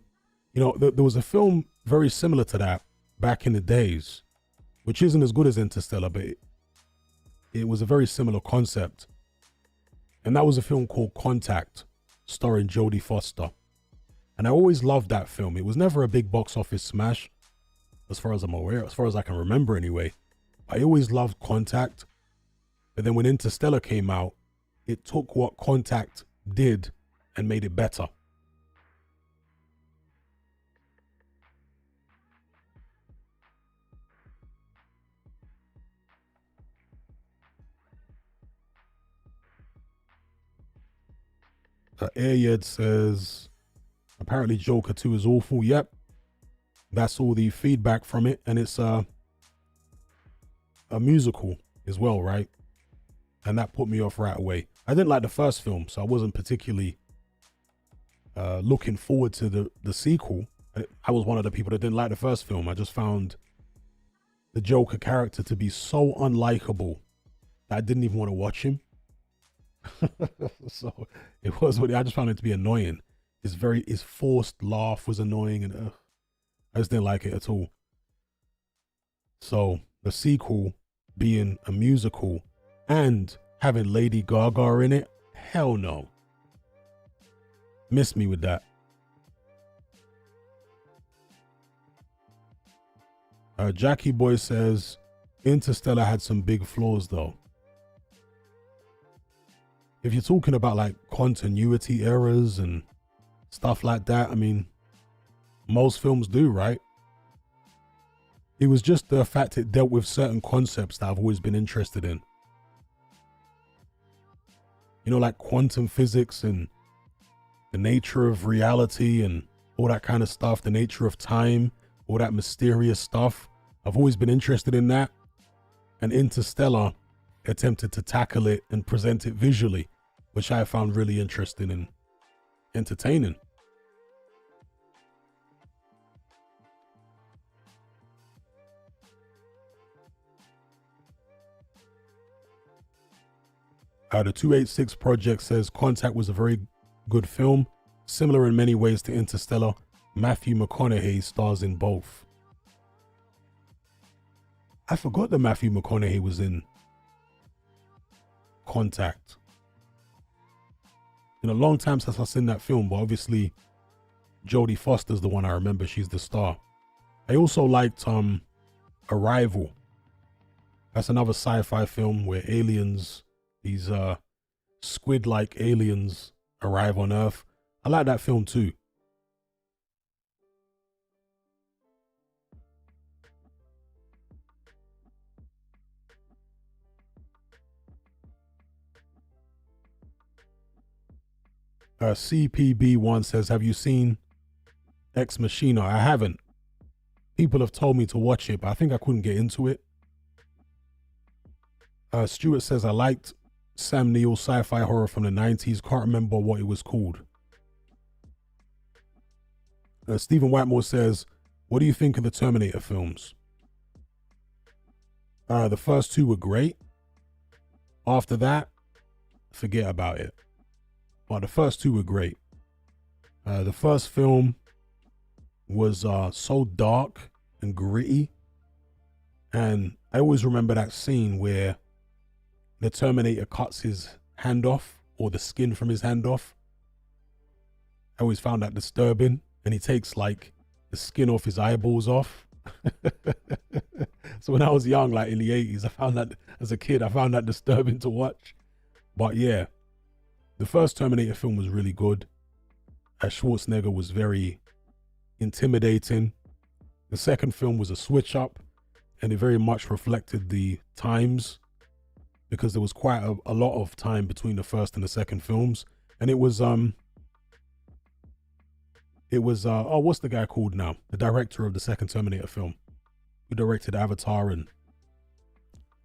was a film very similar to that back in the days, which isn't as good as Interstellar, but it was a very similar concept. And that was a film called Contact, starring Jodie Foster. And I always loved that film. It was never a big box office smash, as far as I'm aware, as far as I can remember anyway. I always loved Contact. But then when Interstellar came out, it took what Contact did and made it better. Ayed says, apparently Joker 2 is awful. Yep. That's all the feedback from it. And it's a musical as well, right? And that put me off right away. I didn't like the first film, so I wasn't particularly looking forward to the sequel. I was one of the people that didn't like the first film. I just found the Joker character to be so unlikable that I didn't even want to watch him. So it was what I just found it to be annoying. His forced laugh was annoying, and I just didn't like it at all. So the sequel being a musical and having Lady Gaga in it, hell no. Miss me with that. Jackie Boy says Interstellar had some big flaws though. If you're talking about like continuity errors and stuff like that, I mean, most films do, right? It was just the fact it dealt with certain concepts that I've always been interested in. Like quantum physics and the nature of reality and all that kind of stuff, the nature of time, all that mysterious stuff. I've always been interested in that. And Interstellar attempted to tackle it and present it visually, which I found really interesting and entertaining. The 286 Project says Contact was a very good film, similar in many ways to Interstellar. Matthew McConaughey stars in both. I forgot that Matthew McConaughey was in Contact. In a long time since I've seen that film, but obviously Jodie Foster's the one I remember. She's the star. I also liked Arrival. That's another sci-fi film where aliens, these squid-like aliens, arrive on Earth. I like that film too. CPB1 says, have you seen Ex Machina? I haven't. People have told me to watch it, but I think I couldn't get into it. Stuart says, I liked Sam Neill's sci-fi horror from the 90s. Can't remember what it was called. Stephen Whitemore says, what do you think of the Terminator films? The first two were great. After that, forget about it. But the first two were great. The first film was so dark and gritty. And I always remember that scene where the Terminator cuts his hand off, or the skin from his hand off. I always found that disturbing. And he takes like the skin off his eyeballs off. So when I was young, like in the 80s, I found that as a kid, I found that disturbing to watch. But yeah, the first Terminator film was really good. Schwarzenegger was very intimidating. The second film was a switch up, and it very much reflected the times because there was quite a lot of time between the first and the second films. And it was what's the guy called now? The director of the second Terminator film, who directed Avatar and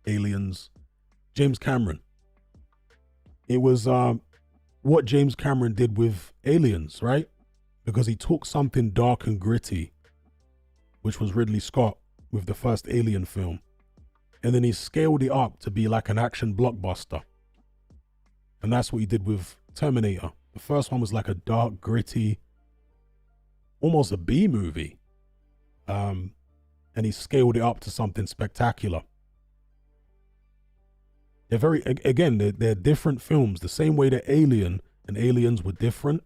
Aliens, James Cameron. It was what James Cameron did with Aliens, right? Because he took something dark and gritty, which was Ridley Scott with the first Alien film, and then he scaled it up to be like an action blockbuster. And that's what he did with Terminator. The first one was like a dark, gritty, almost a B movie. And he scaled it up to something spectacular. They're different films. The same way that Alien and Aliens were different.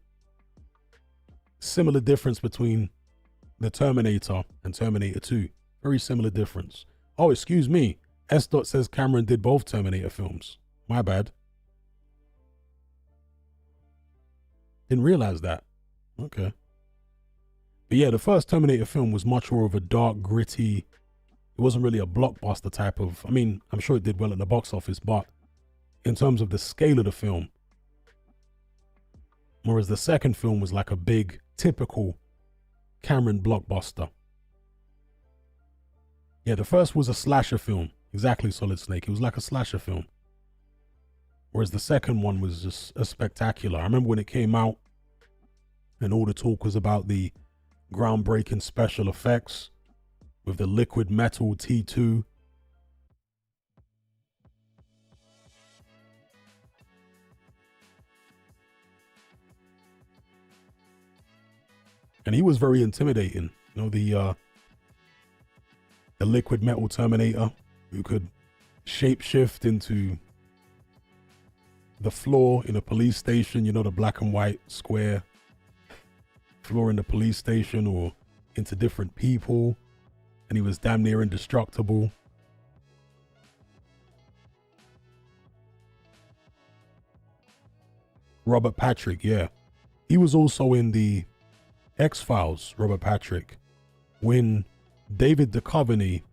Similar difference between the Terminator and Terminator 2. Very similar difference. Oh, excuse me. S. says Cameron did both Terminator films. My bad. Didn't realize that. Okay. But yeah, the first Terminator film was much more of a dark, gritty. It wasn't really a blockbuster type of, I mean, I'm sure it did well at the box office, but in terms of the scale of the film, whereas the second film was like a big, typical Cameron blockbuster. Yeah, the first was a slasher film. Exactly, Solid Snake. It was like a slasher film. Whereas the second one was just a spectacular. I remember when it came out and all the talk was about the groundbreaking special effects with the liquid metal T2. And he was very intimidating. You know, the liquid metal Terminator who could shapeshift into the floor in a police station, you know, the black and white square floor in the police station, or into different people, and he was damn near indestructible. Robert Patrick, yeah. He was also in the X-Files, Robert Patrick, when David Duchovny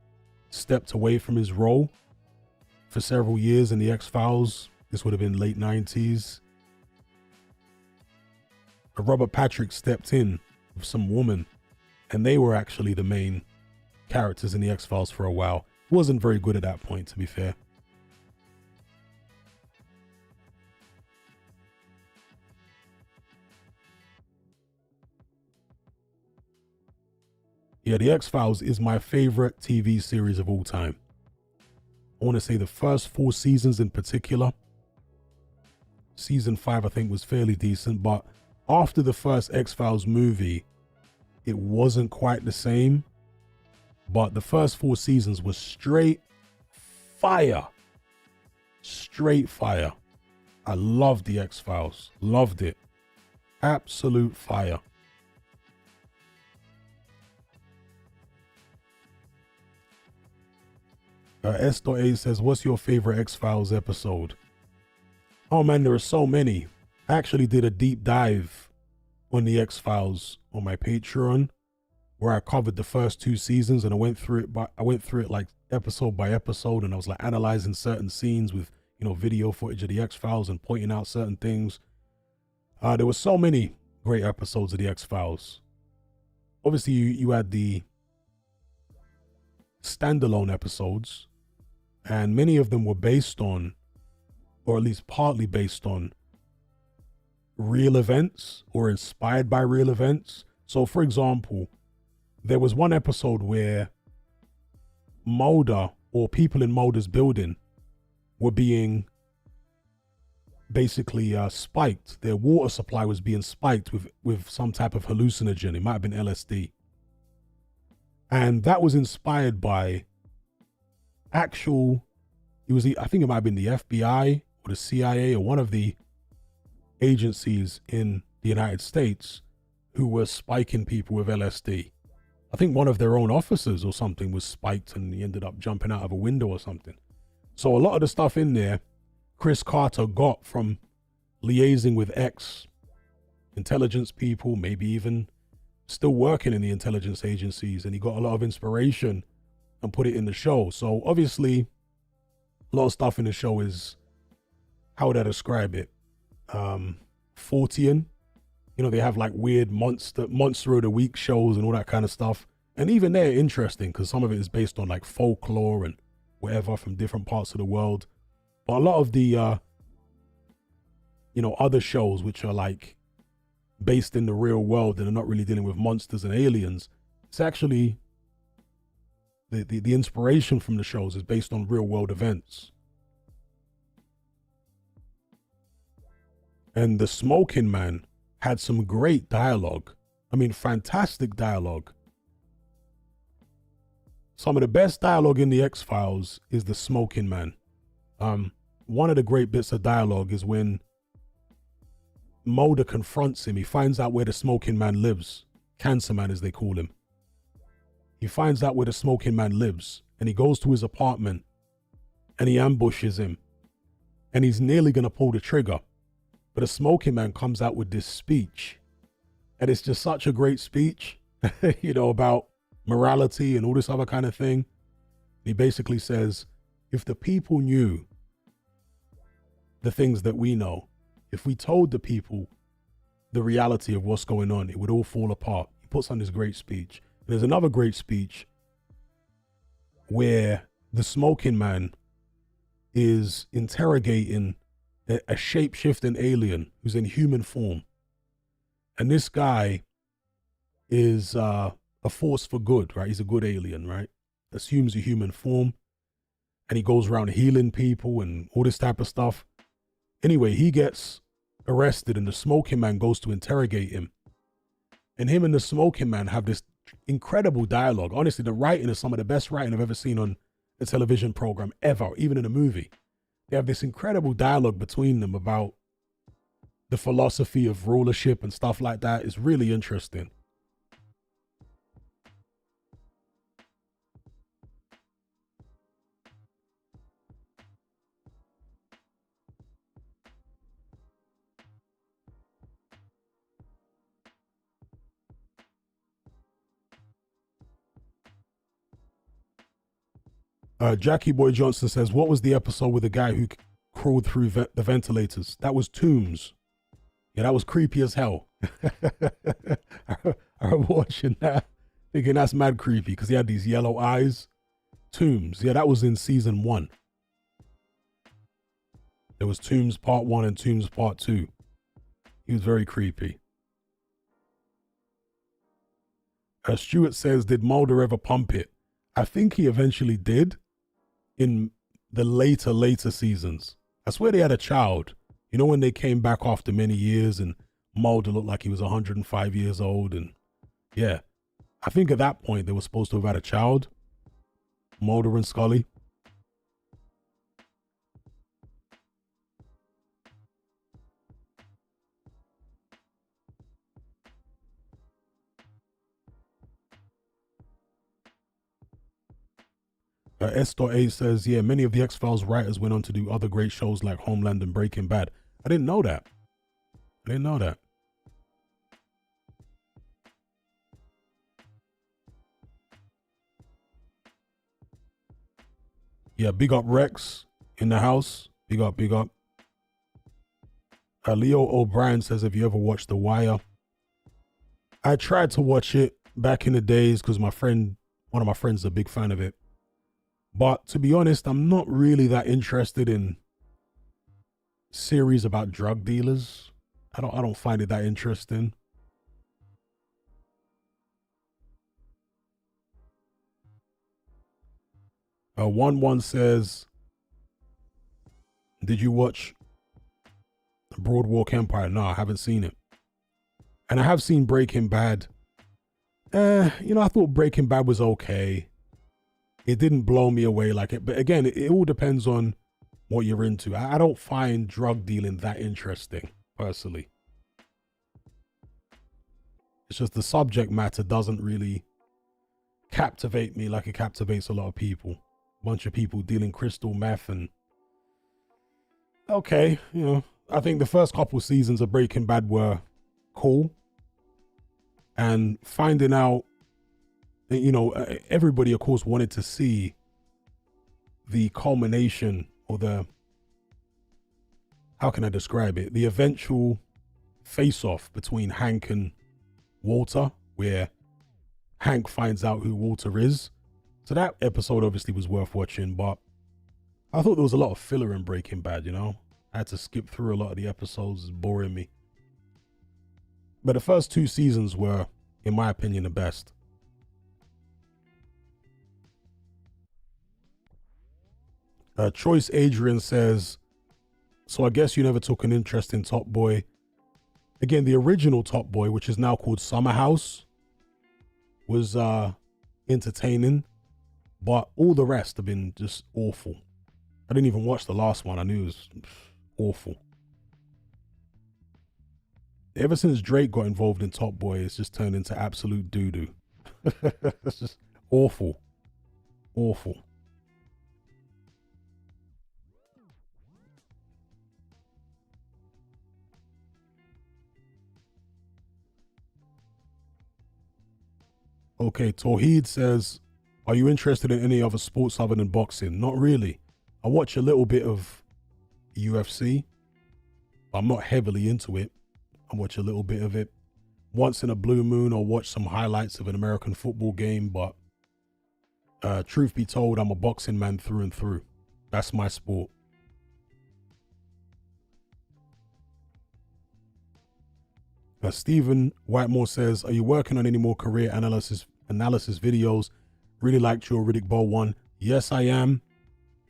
stepped away from his role for several years in the X-Files. This would have been late 90s. Robert Patrick stepped in with some woman, and they were actually the main characters in the X-Files for a while. Wasn't very good at that point, to be fair. Yeah, the X-Files is my favorite TV series of all time. I want to say the first 4 seasons in particular. Season 5, I think, was fairly decent, but after the first X-Files movie, it wasn't quite the same. But the first 4 seasons was straight fire. Straight fire. I loved the X-Files. Loved it. Absolute fire. S.A says, what's your favorite X-Files episode? Oh man, there are so many. I actually did a deep dive on the X-Files on my Patreon, where I covered the first 2 seasons, and I went through it like episode by episode, and I was like analyzing certain scenes with, you know, video footage of the X-Files and pointing out certain things. There were so many great episodes of the X-Files. Obviously, you had the standalone episodes, and many of them were based on, or at least partly based on, real events or inspired by real events. So, for example, there was one episode where Mulder, or people in Mulder's building, were being basically spiked. Their water supply was being spiked with some type of hallucinogen. It might have been LSD. And that was inspired by I think it might have been the FBI or the CIA or one of the agencies in the United States who were spiking people with LSD. I think one of their own officers or something was spiked and he ended up jumping out of a window or something. So a lot of the stuff in there, Chris Carter got from liaising with ex-intelligence people, maybe even still working in the intelligence agencies, and he got a lot of inspiration and put it in the show. So obviously, a lot of stuff in the show is, how would I describe it? Fortean. You know, they have like weird monster of the week shows and all that kind of stuff. And even they're interesting because some of it is based on like folklore and whatever from different parts of the world. But a lot of the, other shows which are like based in the real world and are not really dealing with monsters and aliens, it's actually the inspiration from the shows is based on real world events. And the Smoking Man had some great dialogue. I mean, fantastic dialogue. Some of the best dialogue in the X-Files is the Smoking Man. One of the great bits of dialogue is when Mulder confronts him. He finds out where the Smoking Man lives. Cancer Man, as they call him. He finds out where the Smoking Man lives, and he goes to his apartment, and he ambushes him, and he's nearly going to pull the trigger. But the Smoking Man comes out with this speech, and it's just such a great speech, about morality and all this other kind of thing. He basically says, if the people knew the things that we know, if we told the people the reality of what's going on, it would all fall apart. He puts on this great speech. And there's another great speech where the Smoking Man is interrogating a shape-shifting alien who's in human form. And this guy is a force for good, right? He's a good alien, right? Assumes a human form. And he goes around healing people and all this type of stuff. Anyway, he gets arrested and the Smoking Man goes to interrogate him. And him and the Smoking Man have this incredible dialogue. Honestly, the writing is some of the best writing I've ever seen on a television program ever, even in a movie. They have this incredible dialogue between them about the philosophy of rulership and stuff like that. It's really interesting. Jackie Boy Johnson says, what was the episode with the guy who crawled through the ventilators? That was Tombs. Yeah, that was creepy as hell. I remember watching that, thinking that's mad creepy because he had these yellow eyes. Tombs. Yeah, that was in season 1. There was Tombs Part 1 and Tombs Part 2. He was very creepy. Stuart says, did Mulder ever pump it? I think he eventually did in the later seasons. I swear they had a child. You know, when they came back after many years and Mulder looked like he was 105 years old. And yeah, I think at that point they were supposed to have had a child. Mulder and Scully. S.A says, yeah, many of the X-Files writers went on to do other great shows like Homeland and Breaking Bad. I didn't know that. Yeah, big up Rex in the house. Big up. Leo O'Brien says, have you ever watched The Wire? I tried to watch it back in the days because one of my friends is a big fan of it. But to be honest, I'm not really that interested in series about drug dealers. I don't find it that interesting. One says, did you watch Broadwalk Empire? No, I haven't seen it. And I have seen Breaking Bad. I thought Breaking Bad was okay. It didn't blow me away like it. But again, it all depends on what you're into. I don't find drug dealing that interesting, personally. It's just the subject matter doesn't really captivate me like it captivates a lot of people. A bunch of people dealing crystal meth and okay, you know, I think the first couple seasons of Breaking Bad were cool. And finding out, you know, everybody of course wanted to see the culmination or the, how can I describe it? The eventual face-off between Hank and Walter, where Hank finds out who Walter is. So that episode obviously was worth watching, but I thought there was a lot of filler in Breaking Bad, you know? I had to skip through a lot of the episodes, it's boring me. But the first 2 seasons were, in my opinion, the best. Choice Adrian says, so I guess you never took an interest in Top Boy. Again, the original Top Boy, which is now called Summer House, was entertaining, but all the rest have been just awful. I didn't even watch the last one. I knew it was awful. Ever since Drake got involved in Top Boy, it's just turned into absolute doo-doo. It's just awful. Awful. Okay, Tawheed says, are you interested in any other sports other than boxing? Not really. I watch a little bit of UFC. I'm not heavily into it. I watch a little bit of it. Once in a blue moon, I'll watch some highlights of an American football game, but truth be told, I'm a boxing man through and through. That's my sport. Stephen Whitemore says, are you working on any more career analysis videos? Really liked your Riddick Bowl one. Yes, I am.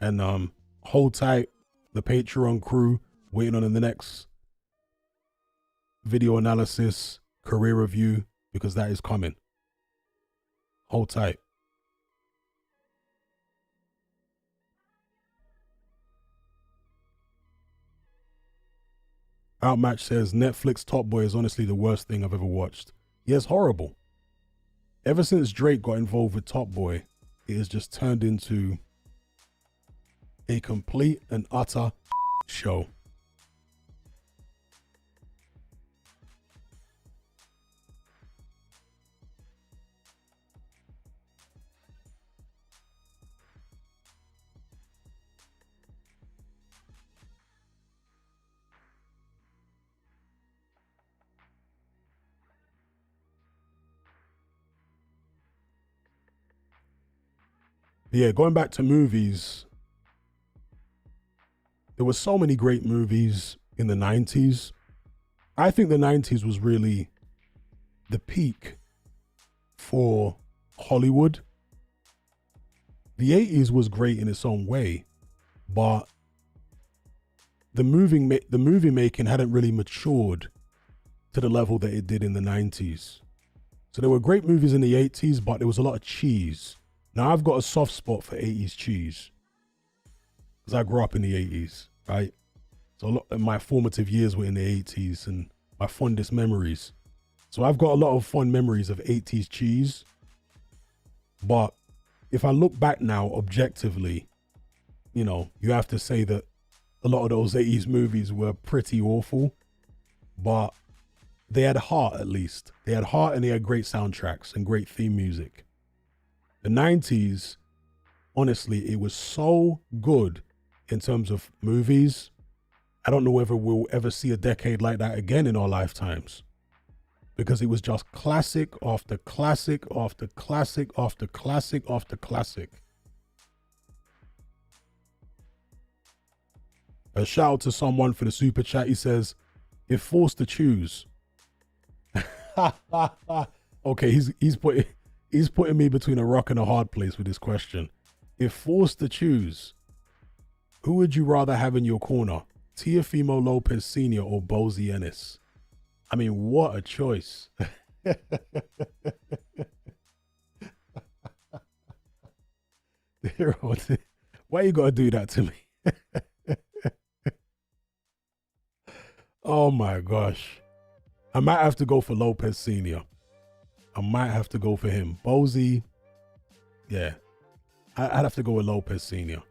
And hold tight, the Patreon crew, waiting on the next video analysis, career review, because that is coming. Hold tight. Outmatch says, Netflix Top Boy is honestly the worst thing I've ever watched. Yes, horrible. Ever since Drake got involved with Top Boy, it has just turned into a complete and utter show. Yeah, going back to movies, there were so many great movies in the 90s. I think the 90s was really the peak for Hollywood. The 80s was great in its own way, but the movie making hadn't really matured to the level that it did in the 90s. So there were great movies in the 80s, but there was a lot of cheese. Now, I've got a soft spot for 80s cheese because I grew up in the 80s, right? So a lot of my formative years were in the 80s and my fondest memories. So I've got a lot of fond memories of 80s cheese. But if I look back now objectively, you know, you have to say that a lot of those 80s movies were pretty awful, but they had heart at least. They had heart and they had great soundtracks and great theme music. The 90s, honestly, it was so good in terms of movies. I don't know whether we'll ever see a decade like that again in our lifetimes, because it was just classic after classic after classic after classic after classic. A shout out to someone for the super chat. He says, if forced to choose. Okay, he's putting me between a rock and a hard place with this question. If forced to choose, who would you rather have in your corner? Teofimo Lopez Sr. or Bozy Ennis? I mean, what a choice. Why you gotta do that to me? Oh my gosh. I might have to go for Lopez Sr. I might have to go for him. Bozy, Yeah, I'd have to go with Lopez Sr.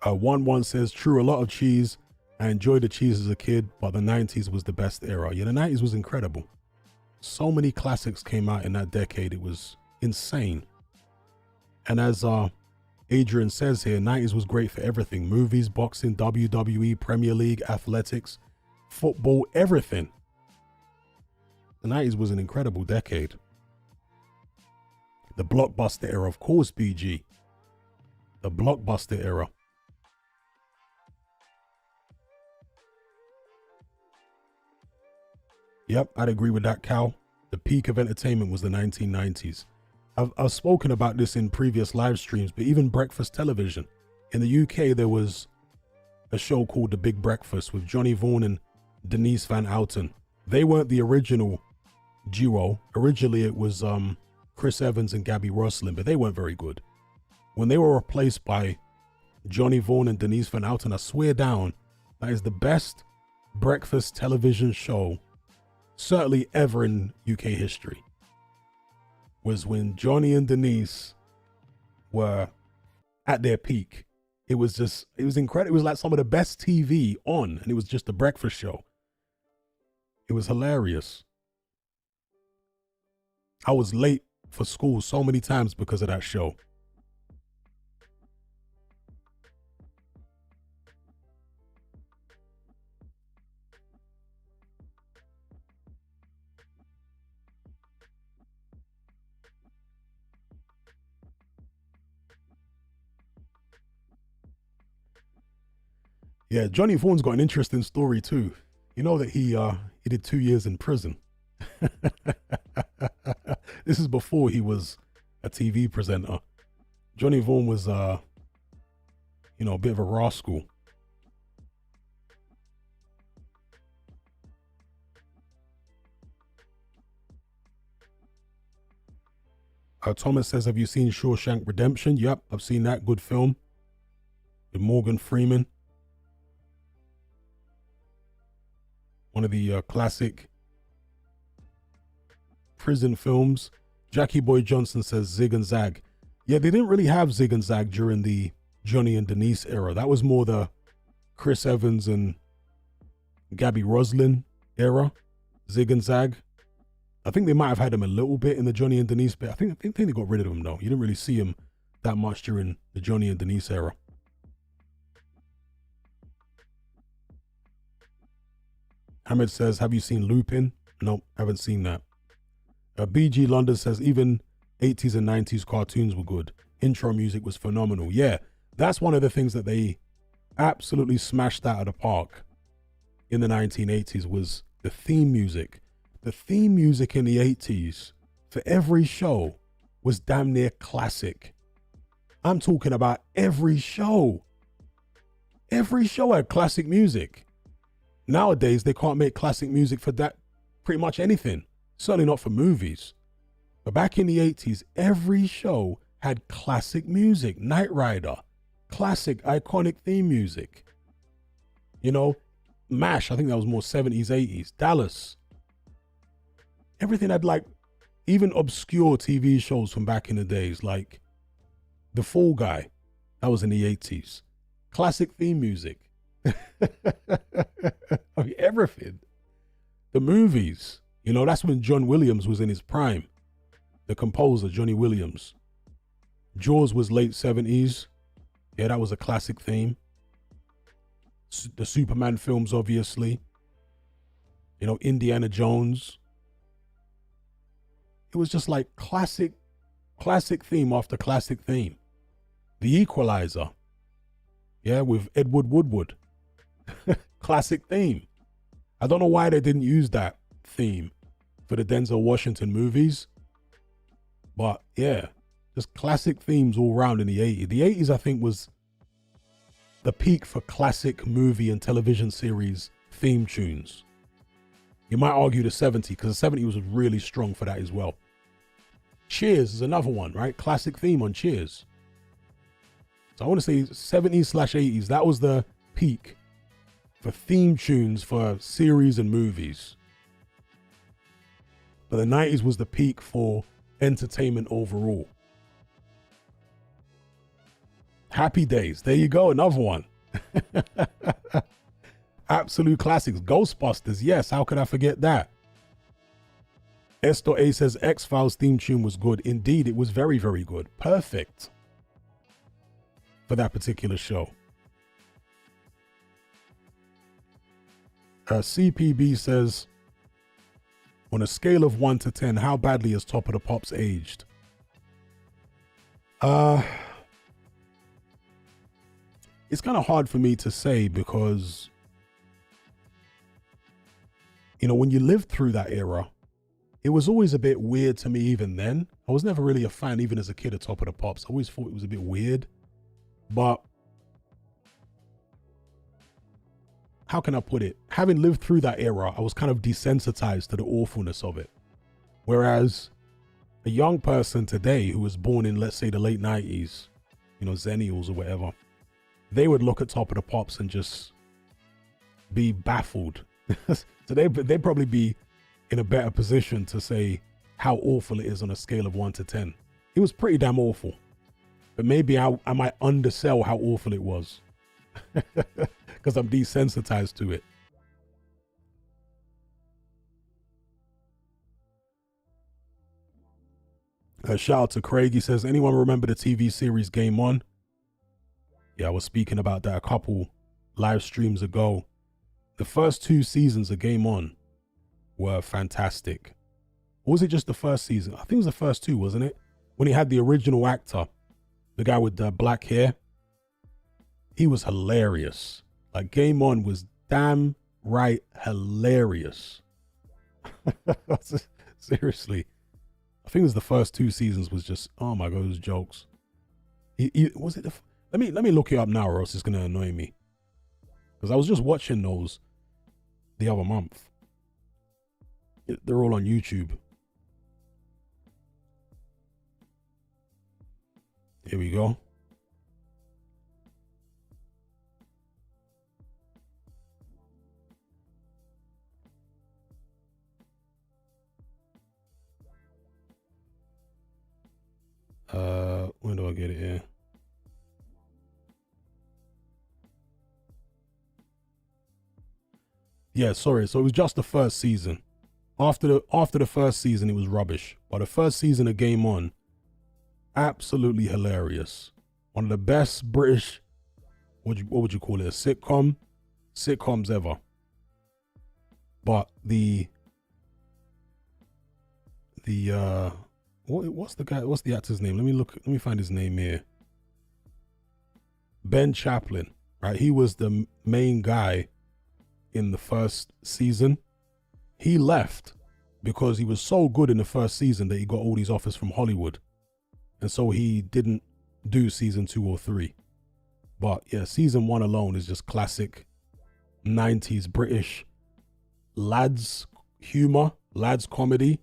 1-1 says, true, a lot of cheese. I enjoyed the cheese as a kid, but the 90s was the best era. Yeah, the 90s was incredible. So many classics came out in that decade. It was insane. And as Adrian says here, 90s was great for everything. Movies, boxing, WWE, Premier League, athletics, football, everything. The 90s was an incredible decade. The blockbuster era, of course, BG. The blockbuster era. Yep, I'd agree with that, Cal. The peak of entertainment was the 1990s. I've spoken about this in previous live streams, but even breakfast television. In the UK, there was a show called The Big Breakfast with Johnny Vaughan and Denise Van Outen. They weren't the original duo. Originally, it was Chris Evans and Gabby Roslin, but they weren't very good. When they were replaced by Johnny Vaughan and Denise Van Outen, I swear down, that is the best breakfast television show certainly ever in UK history. Was when Johnny and Denise were at their peak. It was incredible. It was like some of the best TV on, and it was just a breakfast show. It was hilarious. I was late for school so many times because of that show. Yeah, Johnny Vaughan's got an interesting story too. You know that he did 2 years in prison. This is before he was a TV presenter. Johnny Vaughan was a bit of a rascal. Thomas says, have you seen Shawshank Redemption? Yep, I've seen that. Good film with Morgan Freeman. One of the classic prison films. Jackie Boy Johnson says Zig and Zag. Yeah, they didn't really have Zig and Zag during the Johnny and Denise era. That was more the Chris Evans and Gabby Roslin era. Zig and Zag. I think they might have had him a little bit in the Johnny and Denise bit. I think they got rid of him though. You didn't really see him that much during the Johnny and Denise era. Ahmed says, have you seen Lupin? Nope, haven't seen that. BG London says, even 80s and 90s cartoons were good. Intro music was phenomenal. Yeah, that's one of the things that they absolutely smashed out of the park in the 1980s was the theme music. The theme music in the 80s for every show was damn near classic. I'm talking about every show. Every show had classic music. Nowadays, they can't make classic music for that pretty much anything. Certainly not for movies. But back in the 80s, every show had classic music. Knight Rider, classic, iconic theme music. You know, MASH, I think that was more 70s, 80s. Dallas. Everything had like, even obscure TV shows from back in the days, like The Fall Guy, that was in the 80s. Classic theme music. I mean, everything. The movies, that's when John Williams was in his prime. The composer, Johnny Williams. Jaws was late 70s. Yeah, that was a classic theme. The Superman films, obviously. Indiana Jones. It was just like classic theme after classic theme. The Equalizer. Yeah, with Edward Woodward. Classic theme. I don't know why they didn't use that theme for the Denzel Washington movies. But yeah, just classic themes all around in the 80s. The 80s, I think, was the peak for classic movie and television series theme tunes. You might argue the 70s, because the 70s was really strong for that as well. Cheers is another one, right? Classic theme on Cheers. So I want to say 70s/80s, that was the peak for theme tunes for series and movies. But the 90s was the peak for entertainment overall. Happy Days. There you go. Another one. Absolute classics. Ghostbusters. Yes. How could I forget that? S.A says X-Files theme tune was good. Indeed, it was very, very good. Perfect for that particular show. CPB says, on a scale of 1 to 10, how badly has Top of the Pops aged? It's kind of hard for me to say because, you know, when you lived through that era, it was always a bit weird to me even then. I was never really a fan, even as a kid, of Top of the Pops. I always thought it was a bit weird. But how can I put it? Having lived through that era, I was kind of desensitized to the awfulness of it. Whereas a young person today who was born in, let's say, the late 90s, you know, Zennials or whatever, they would look at Top of the Pops and just be baffled. So they'd probably be in a better position to say how awful it is on a scale of 1 to 10. It was pretty damn awful. But maybe I might undersell how awful it was. Because I'm desensitized to it. Shout out to Craig. He says, anyone remember the TV series Game On? Yeah, I was speaking about that a couple live streams ago. The first 2 seasons of Game On were fantastic. Or was it just the first season? I think it was the first 2, wasn't it? When he had the original actor, the guy with the black hair. He was hilarious. Like, Game On was damn right hilarious. Seriously. I think it was the first 2 seasons was just, oh my God, it was jokes. Was it the... Let me look it up now, or else it's going to annoy me. Because I was just watching those the other month. They're all on YouTube. Here we go. When do I get it here? Yeah, sorry. So it was just the first season. After the first season, it was rubbish. But the first season of Game On, absolutely hilarious. One of the best British, what would you call it? A sitcoms ever. But what's the actor's name? Let me find his name here. Ben Chaplin, right? He was the main guy in the first season. He left because he was so good in the first season that he got all these offers from Hollywood. And so he didn't do season 2 or 3. But yeah, season 1 alone is just classic 90s British lads humor, lads comedy.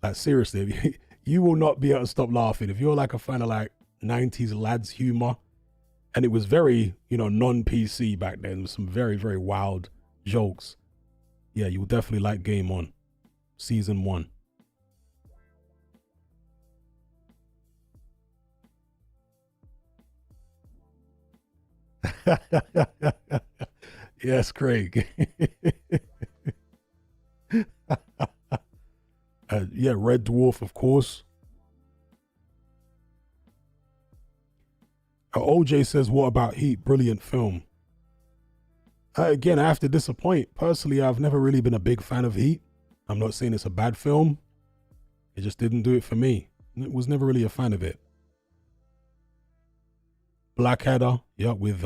Like, seriously, you will not be able to stop laughing. If you're like a fan of like 90s lads humor, and it was very, you know, non-PC back then. There was some very, very wild jokes. Yeah, you will definitely like Game On, season 1. Yes, Craig. Yeah, Red Dwarf, of course. OJ says, what about Heat? Brilliant film. Again, I have to disappoint. Personally, I've never really been a big fan of Heat. I'm not saying it's a bad film. It just didn't do it for me. I was never really a fan of it. Blackadder, yeah, with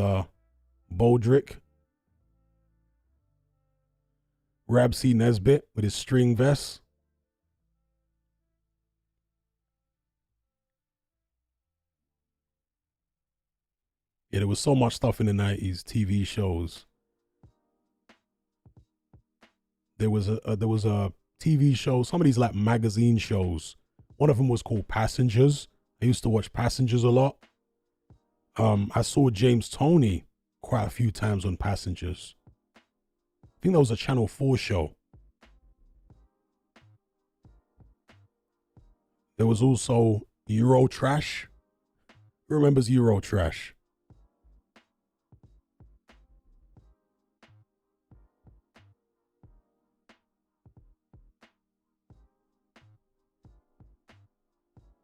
Baldrick. Rabsy Nesbitt with his string vest. Yeah, there was so much stuff in the 90s, TV shows. There was a TV show, some of these like magazine shows. One of them was called Passengers. I used to watch Passengers a lot. I saw James Toney quite a few times on Passengers. I think that was a Channel 4 show. There was also Eurotrash. Who remembers Eurotrash?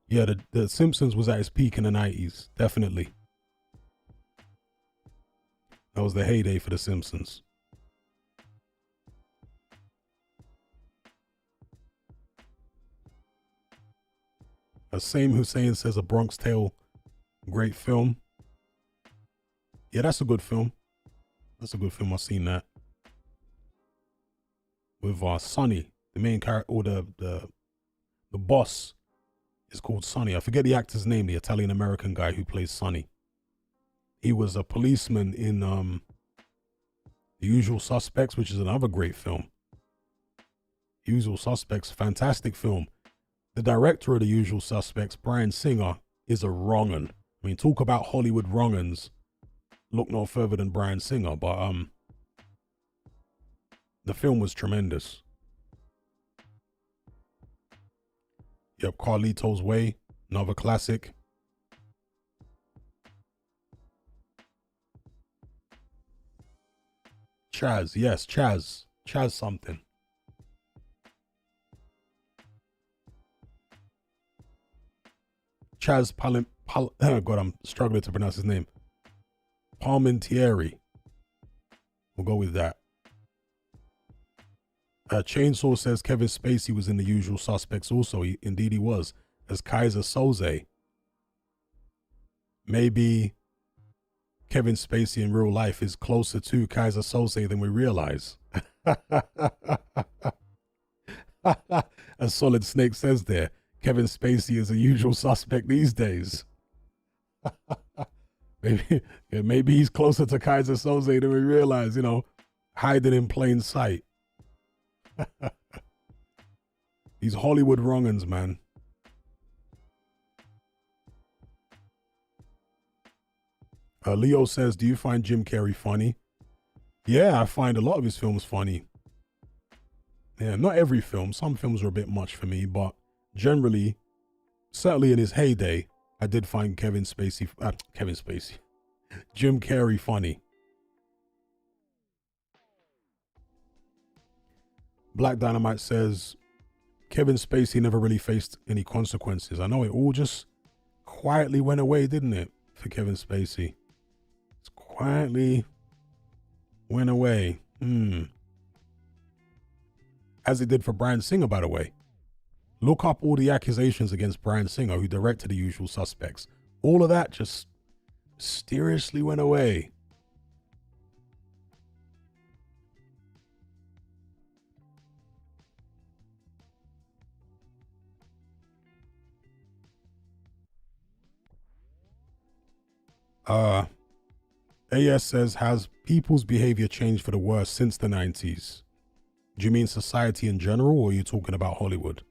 Yeah, the Simpsons was at its peak in the 90s, definitely. That was the heyday for the Simpsons. Same Hussein says A Bronx Tale, great film. Yeah, that's a good film. That's a good film. I've seen that. With Sonny, the main character, or the boss is called Sonny. I forget the actor's name, the Italian American guy who plays Sonny. He was a policeman in The Usual Suspects, which is another great film. Usual Suspects, fantastic film. The director of The Usual Suspects, Bryan Singer, is a wrong'un. I mean, talk about Hollywood wrong'uns. Look no further than Bryan Singer, but the film was tremendous. Yep, Carlito's Way, another classic. Chaz, yes, Chaz something. Oh God, I'm struggling to pronounce his name. Palmentieri. We'll go with that. Chainsaw says Kevin Spacey was in The Usual Suspects also. Indeed he was, as Kaiser Soze. Maybe Kevin Spacey in real life is closer to Kaiser Soze than we realize. As Solid Snake says there, Kevin Spacey is a usual suspect these days. maybe he's closer to Kaiser Soze than we realize, hiding in plain sight. These Hollywood wrong'uns, man. Leo says, do you find Jim Carrey funny? Yeah, I find a lot of his films funny. Yeah, not every film. Some films are a bit much for me, but generally, certainly in his heyday, I did find Jim Carrey funny. Black Dynamite says, Kevin Spacey never really faced any consequences. I know it all just quietly went away, didn't it, for Kevin Spacey? It's quietly went away. As it did for Bryan Singer, by the way. Look up all the accusations against Bryan Singer, who directed The Usual Suspects. All of that just mysteriously went away. AS says, has people's behavior changed for the worse since the 90s? Do you mean society in general, or are you talking about Hollywood?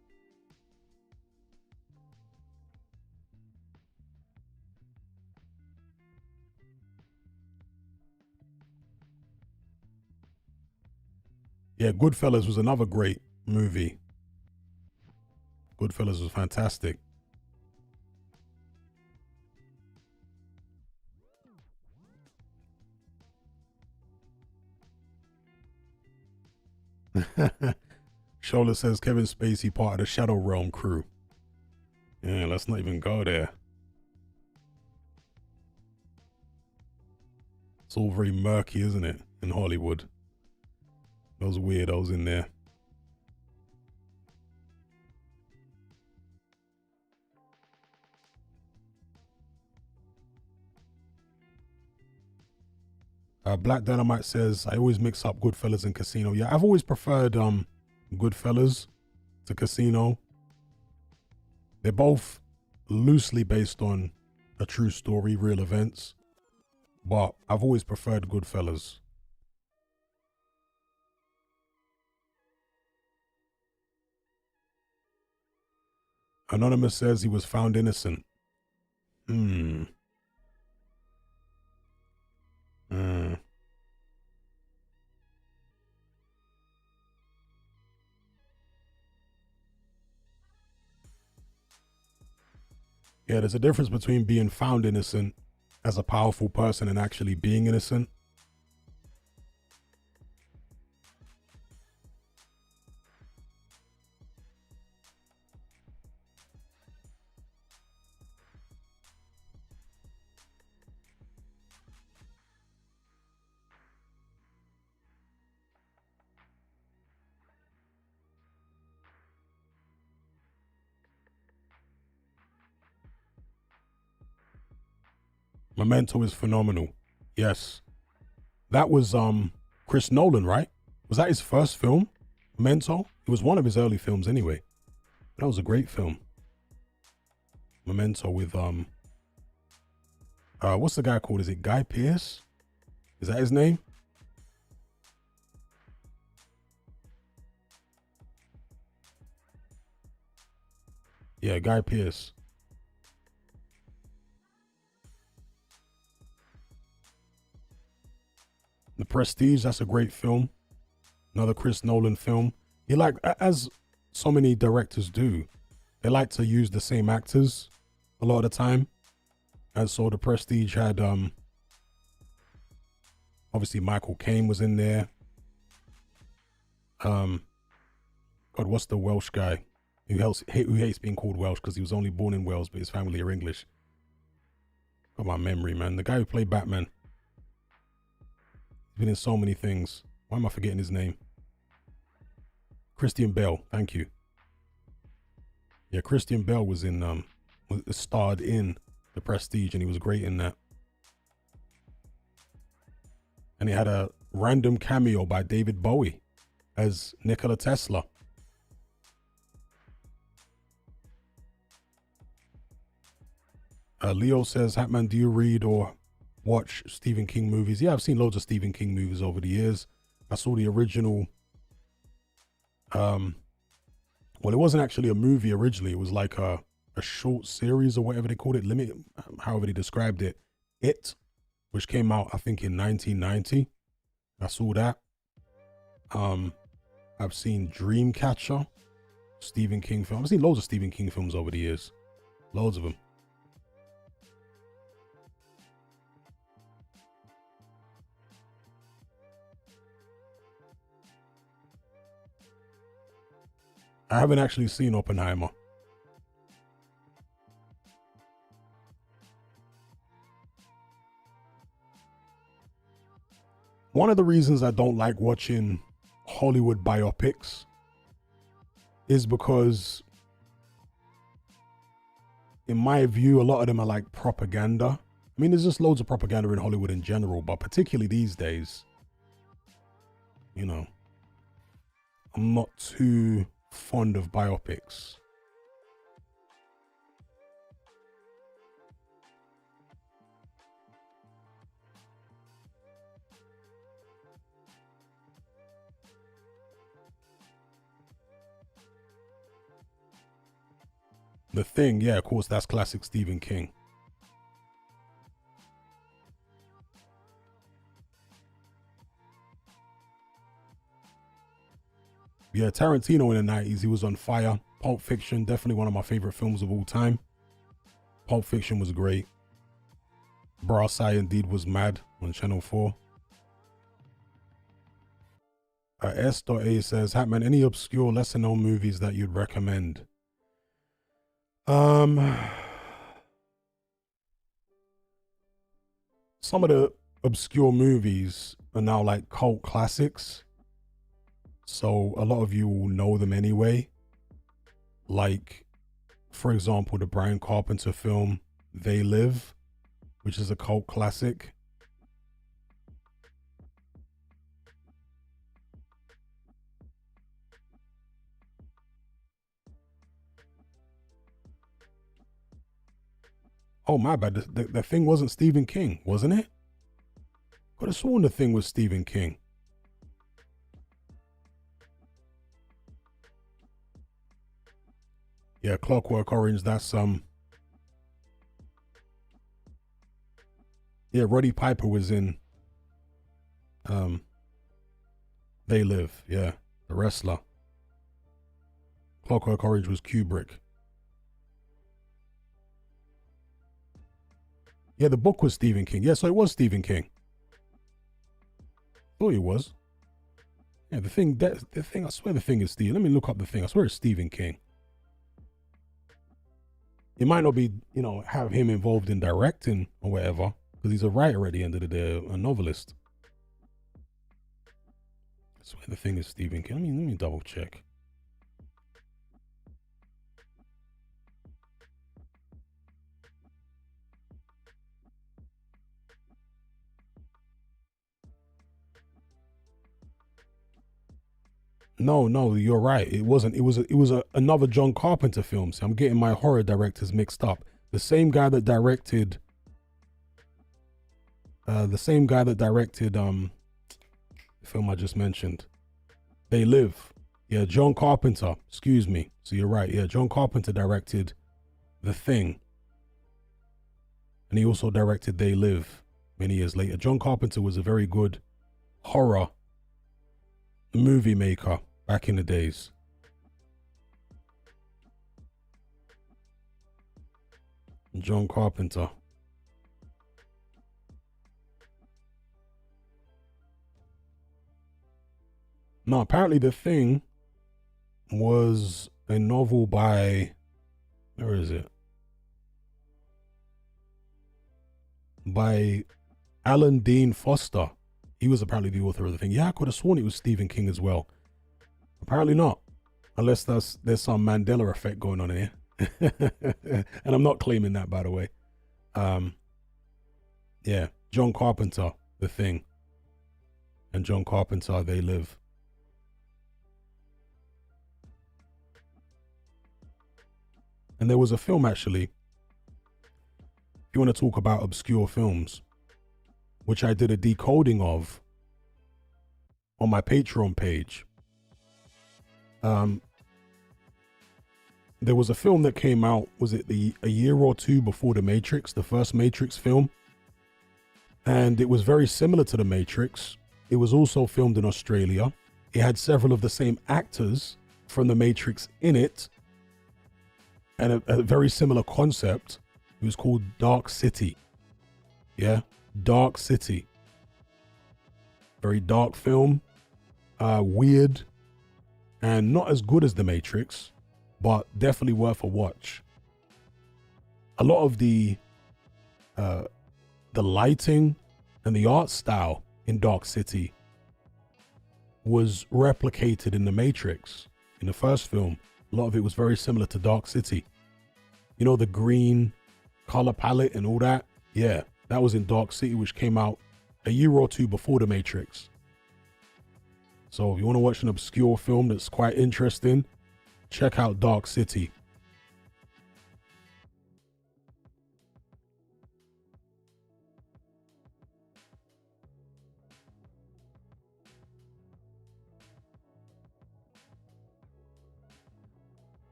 Yeah, Goodfellas was another great movie. Goodfellas was fantastic. Shola says Kevin Spacey part of the Shadow Realm crew. Yeah, let's not even go there. It's all very murky, isn't it, in Hollywood? Those weirdos in there. Black Dynamite says, I always mix up Goodfellas and Casino. Yeah, I've always preferred Goodfellas to Casino. They're both loosely based on a true story, real events. But I've always preferred Goodfellas. Anonymous says he was found innocent. Yeah, there's a difference between being found innocent as a powerful person and actually being innocent. Memento is phenomenal. Yes. That was Chris Nolan, right? Was that his first film? Memento? It was one of his early films anyway. That was a great film. Memento with what's the guy called? Is it Guy Pearce? Is that his name? Yeah, Guy Pearce. The Prestige, that's a great film. Another Chris Nolan film. He like, as so many directors do, they like to use the same actors a lot of the time. And so The Prestige had obviously Michael Caine was in there. God, what's the Welsh guy who hates being called Welsh because he was only born in Wales but his family are English? Got my memory, man. The guy who played Batman. He's been in so many things. Why am I forgetting his name? Christian Bale. Thank you. Yeah, Christian Bale was in starred in The Prestige and he was great in that. And he had a random cameo by David Bowie as Nikola Tesla. Leo says, Hatman, do you read or watch Stephen King movies? Yeah, I've seen loads of Stephen King movies over the years. I saw the original. Well, it wasn't actually a movie originally. It was like a short series or whatever they called it, however they described it. It, which came out, I think, in 1990. I saw that. I've seen Dreamcatcher, Stephen King film. I've seen loads of Stephen King films over the years. Loads of them. I haven't actually seen Oppenheimer. One of the reasons I don't like watching Hollywood biopics is because, in my view, a lot of them are like propaganda. I mean, there's just loads of propaganda in Hollywood in general, but particularly these days, you know, I'm not too fond of biopics. The Thing, yeah, of course, that's classic Stephen King. Yeah, Tarantino in the 90s, he was on fire. Pulp Fiction, definitely one of my favorite films of all time. Pulp Fiction was great. Brass Eye indeed was mad on Channel 4. S.A says, Hatman, any obscure, lesser known movies that you'd recommend? Some of the obscure movies are now like cult classics. So a lot of you will know them anyway. Like, for example, the Brian Carpenter film, They Live, which is a cult classic. Oh, my bad. The Thing wasn't Stephen King, wasn't it? Could have sworn The Thing was Stephen King. Yeah, Clockwork Orange, that's yeah, Roddy Piper was in They Live, yeah, the wrestler. Clockwork Orange was Kubrick. Yeah, the book was Stephen King. Yeah, so it was Stephen King. Thought it was. Yeah, the thing, I swear the thing is Stephen. Let me look up the thing. I swear it's Stephen King. It might not be, have him involved in directing or whatever, because he's a writer at the end of the day, a novelist. I swear the thing is Stephen King. Let me double check. No, you're right. It wasn't. It was another John Carpenter film. So I'm getting my horror directors mixed up. The same guy that directed. The film I just mentioned. They Live. Yeah, John Carpenter. Excuse me. So you're right. Yeah, John Carpenter directed The Thing. And he also directed They Live many years later. John Carpenter was a very good horror movie maker back in the days. John Carpenter. No, apparently The Thing was a novel by, where is it? By Alan Dean Foster. He was apparently the author of The Thing. Yeah, I could have sworn it was Stephen King as well. Apparently not. Unless there's some Mandela effect going on here. And I'm not claiming that, by the way. Yeah, John Carpenter, The Thing. And John Carpenter, They Live. And there was a film, actually, if you want to talk about obscure films, which I did a decoding of on my Patreon page. There was a film that came out, was it a year or two before The Matrix, the first Matrix film? And it was very similar to The Matrix. It was also filmed in Australia. It had several of the same actors from The Matrix in it, and a very similar concept. It was called Dark City. Yeah, Dark City. Very dark film, weird, and not as good as The Matrix, but definitely worth a watch. A lot of the lighting and the art style in Dark City was replicated in The Matrix. In the first film, a lot of it was very similar to Dark City. You know, the green color palette and all that? Yeah, that was in Dark City, which came out a year or two before The Matrix. So if you want to watch an obscure film that's quite interesting, check out Dark City.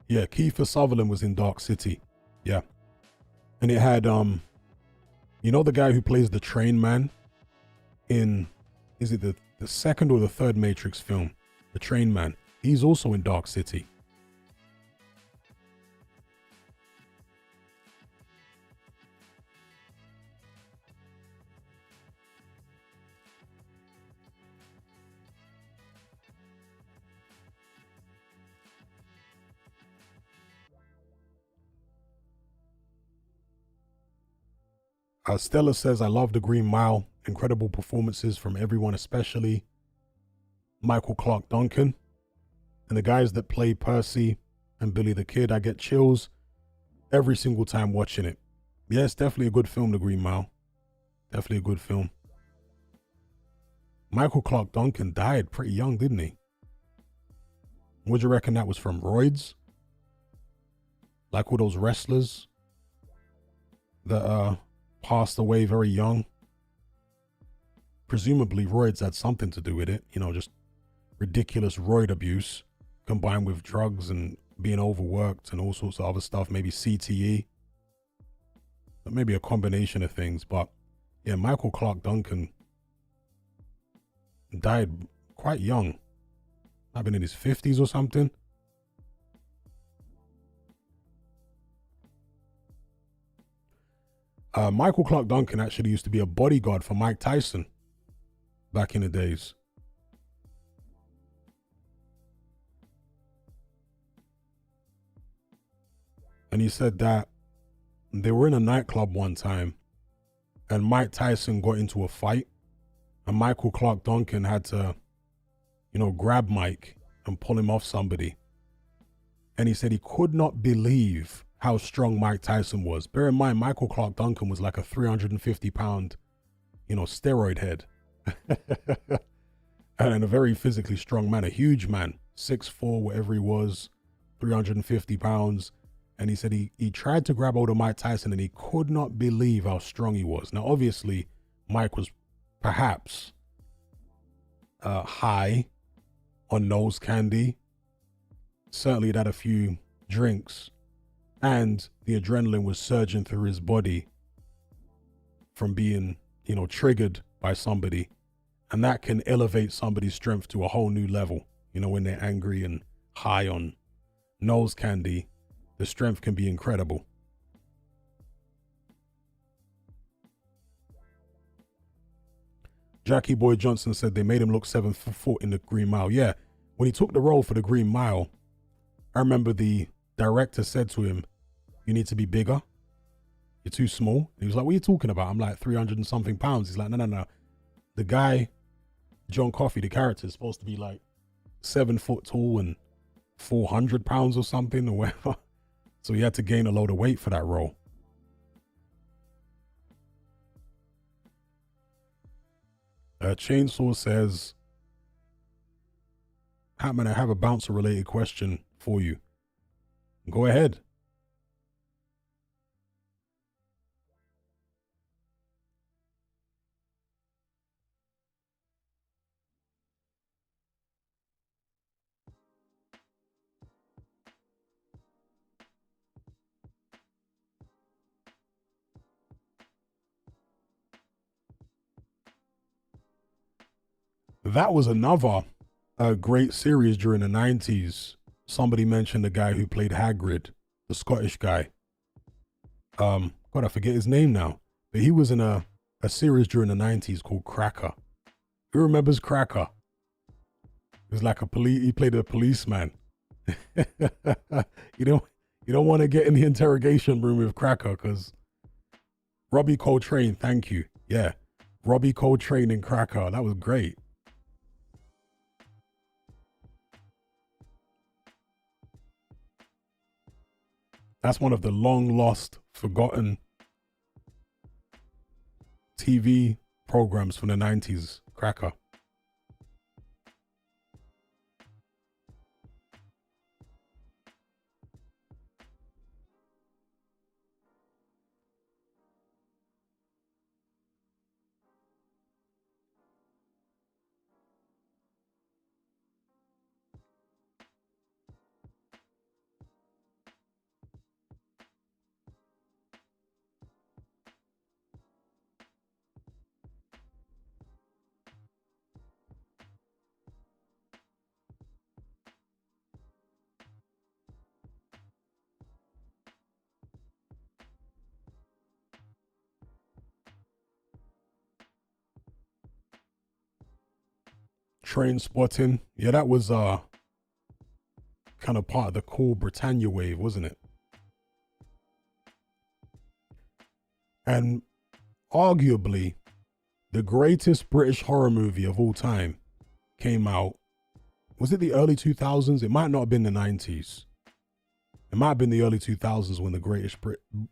Yeah, Kiefer Sutherland was in Dark City. Yeah. And it had, you know the guy who plays the train man in, is it the second or the third Matrix film? The train man. He's also in Dark City. Stella says, I love The Green Mile. Incredible performances from everyone, especially Michael Clark Duncan. And the guys that play Percy and Billy the Kid, I get chills every single time watching it. Yeah, it's definitely a good film, The Green Mile. Definitely a good film. Michael Clark Duncan died pretty young, didn't he? Would you reckon that was from roids? Like all those wrestlers that passed away very young. Presumably roids had something to do with it, you know, just ridiculous roid abuse combined with drugs and being overworked and all sorts of other stuff, maybe CTE, but maybe a combination of things. But yeah, Michael Clark Duncan died quite young. I've been in his 50s or something. Michael Clark Duncan actually used to be a bodyguard for Mike Tyson back in the days. And he said that they were in a nightclub one time and Mike Tyson got into a fight and Michael Clark Duncan had to, grab Mike and pull him off somebody. And he said he could not believe how strong Mike Tyson was. Bear in mind, Michael Clark Duncan was like a 350-pound, steroid head. And a very physically strong man, a huge man, 6'4", whatever he was, 350 pounds. And he said he tried to grab hold of Mike Tyson and he could not believe how strong he was. Now, obviously, Mike was perhaps high on nose candy. Certainly he'd had a few drinks and the adrenaline was surging through his body from being, triggered by somebody. And that can elevate somebody's strength to a whole new level. When they're angry and high on nose candy, the strength can be incredible. Jackie Boy Johnson said they made him look 7 foot in the Green Mile. Yeah, when he took the role for the Green Mile, I remember the director said to him, "You need to be bigger. You're too small." And he was like, "What are you talking about? I'm like 300 and something pounds." He's like, no. The guy, John Coffey, the character, is supposed to be like 7 foot tall and 400 pounds or something or whatever. So he had to gain a load of weight for that role. Chainsaw says, "Hatman, I have a bouncer related question for you." Go ahead. That was another great series during the 90s. Somebody mentioned the guy who played Hagrid, the Scottish guy. God, I forget his name now. But he was in a series during the 90s called Cracker. Who remembers Cracker? He was like he played a policeman. You don't want to get in the interrogation room with Cracker because Robbie Coltrane, thank you. Yeah, Robbie Coltrane in Cracker. That was great. That's one of the long lost, forgotten TV programs from the 90s, Cracker. Train Spotting. Yeah, that was kind of part of the cool Britannia wave, wasn't it? And arguably the greatest British horror movie of all time came out. Was it the early 2000s? It might not have been the 90s. It might have been the early 2000s when the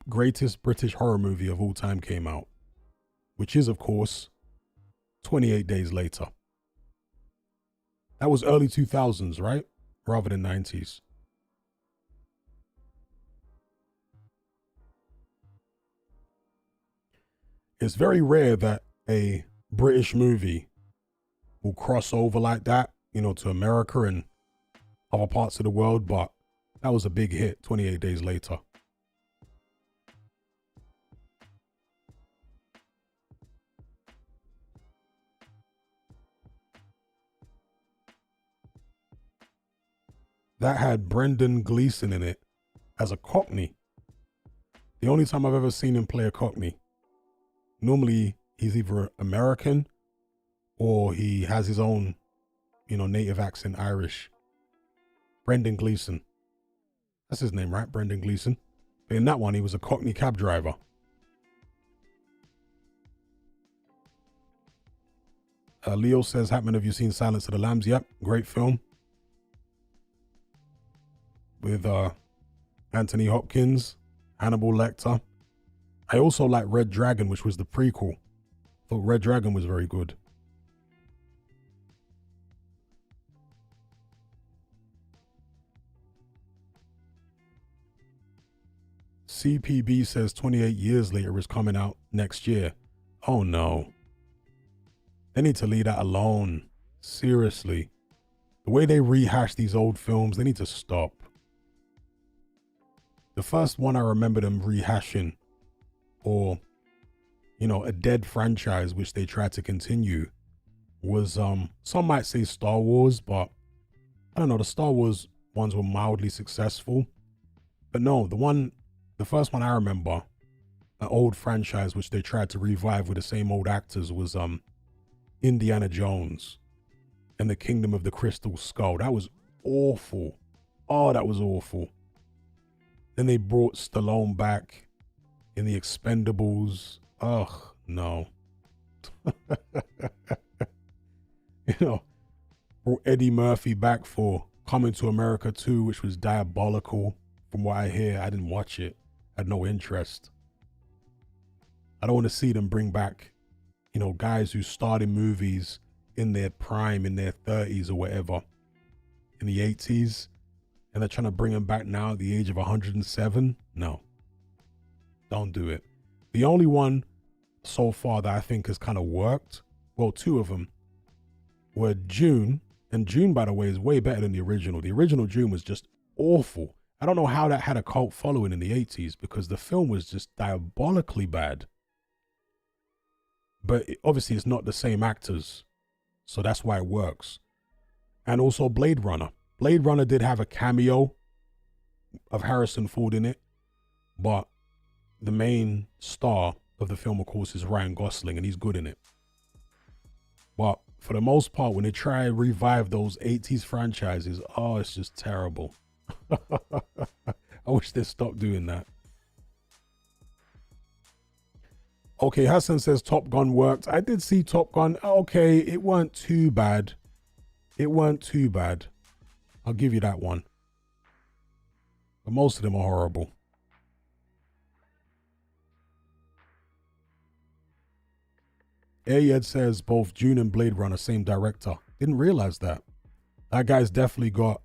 greatest British horror movie of all time came out, which is, of course, 28 Days Later. That was early 2000s, right? Rather than 90s. It's very rare that a British movie will cross over like that, to America and other parts of the world, but that was a big hit 28 Days Later. That had Brendan Gleeson in it as a Cockney. The only time I've ever seen him play a Cockney. Normally, he's either American or he has his own, native accent, Irish. Brendan Gleeson. That's his name, right? Brendan Gleeson. But in that one, he was a Cockney cab driver. Leo says, Hatman, have you seen Silence of the Lambs? Yep, great film. With Anthony Hopkins, Hannibal Lecter. I also like Red Dragon, which was the prequel. Thought Red Dragon was very good. CPB says 28 Years Later is coming out next year. Oh no. They need to leave that alone. Seriously. The way they rehash these old films, they need to stop. The first one I remember them rehashing, or, a dead franchise which they tried to continue, was, some might say Star Wars, but I don't know, the Star Wars ones were mildly successful. But no, the first one I remember, an old franchise which they tried to revive with the same old actors, was Indiana Jones and the Kingdom of the Crystal Skull. That was awful. Oh, that was awful. Then they brought Stallone back in the Expendables. Ugh, no. Brought Eddie Murphy back for Coming to America 2, which was diabolical. From what I hear, I didn't watch it. I had no interest. I don't want to see them bring back, guys who starred in movies in their prime, in their 30s or whatever, in the 80s, and they're trying to bring them back now at the age of 107. No, don't do it. The only one so far that I think has kind of worked, well, two of them, were June. And June, by the way, is way better than the original. The original June was just awful. I don't know how that had a cult following in the 80s, because the film was just diabolically bad. But obviously it's not the same actors, so that's why it works. And also Blade Runner. Blade Runner did have a cameo of Harrison Ford in it, but the main star of the film, of course, is Ryan Gosling, and he's good in it. But for the most part, when they try to revive those 80s franchises, oh, it's just terrible. I wish they stopped doing that. Okay, Hassan says Top Gun worked. I did see Top Gun. Okay, it weren't too bad. It weren't too bad. I'll give you that one. But most of them are horrible. Ayed says both June and Blade Runner, same director. Didn't realize that. That guy's definitely got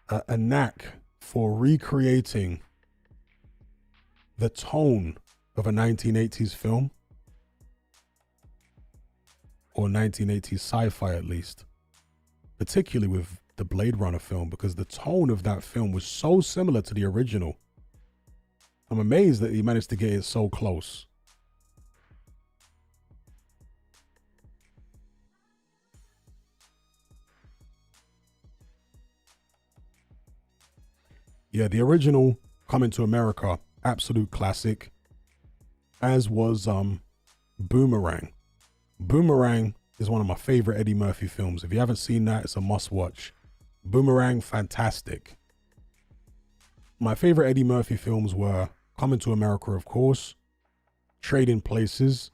a knack for recreating the tone of a 1980s film, or 1980s sci-fi at least, particularly with the Blade Runner film, because the tone of that film was so similar to the original. I'm amazed that he managed to get it so close. Yeah, the original Coming to America, absolute classic, as was Boomerang. Boomerang is one of my favorite Eddie Murphy films. If you haven't seen that, it's a must watch. Boomerang, fantastic. My favorite Eddie Murphy films were Coming to America, of course, Trading Places,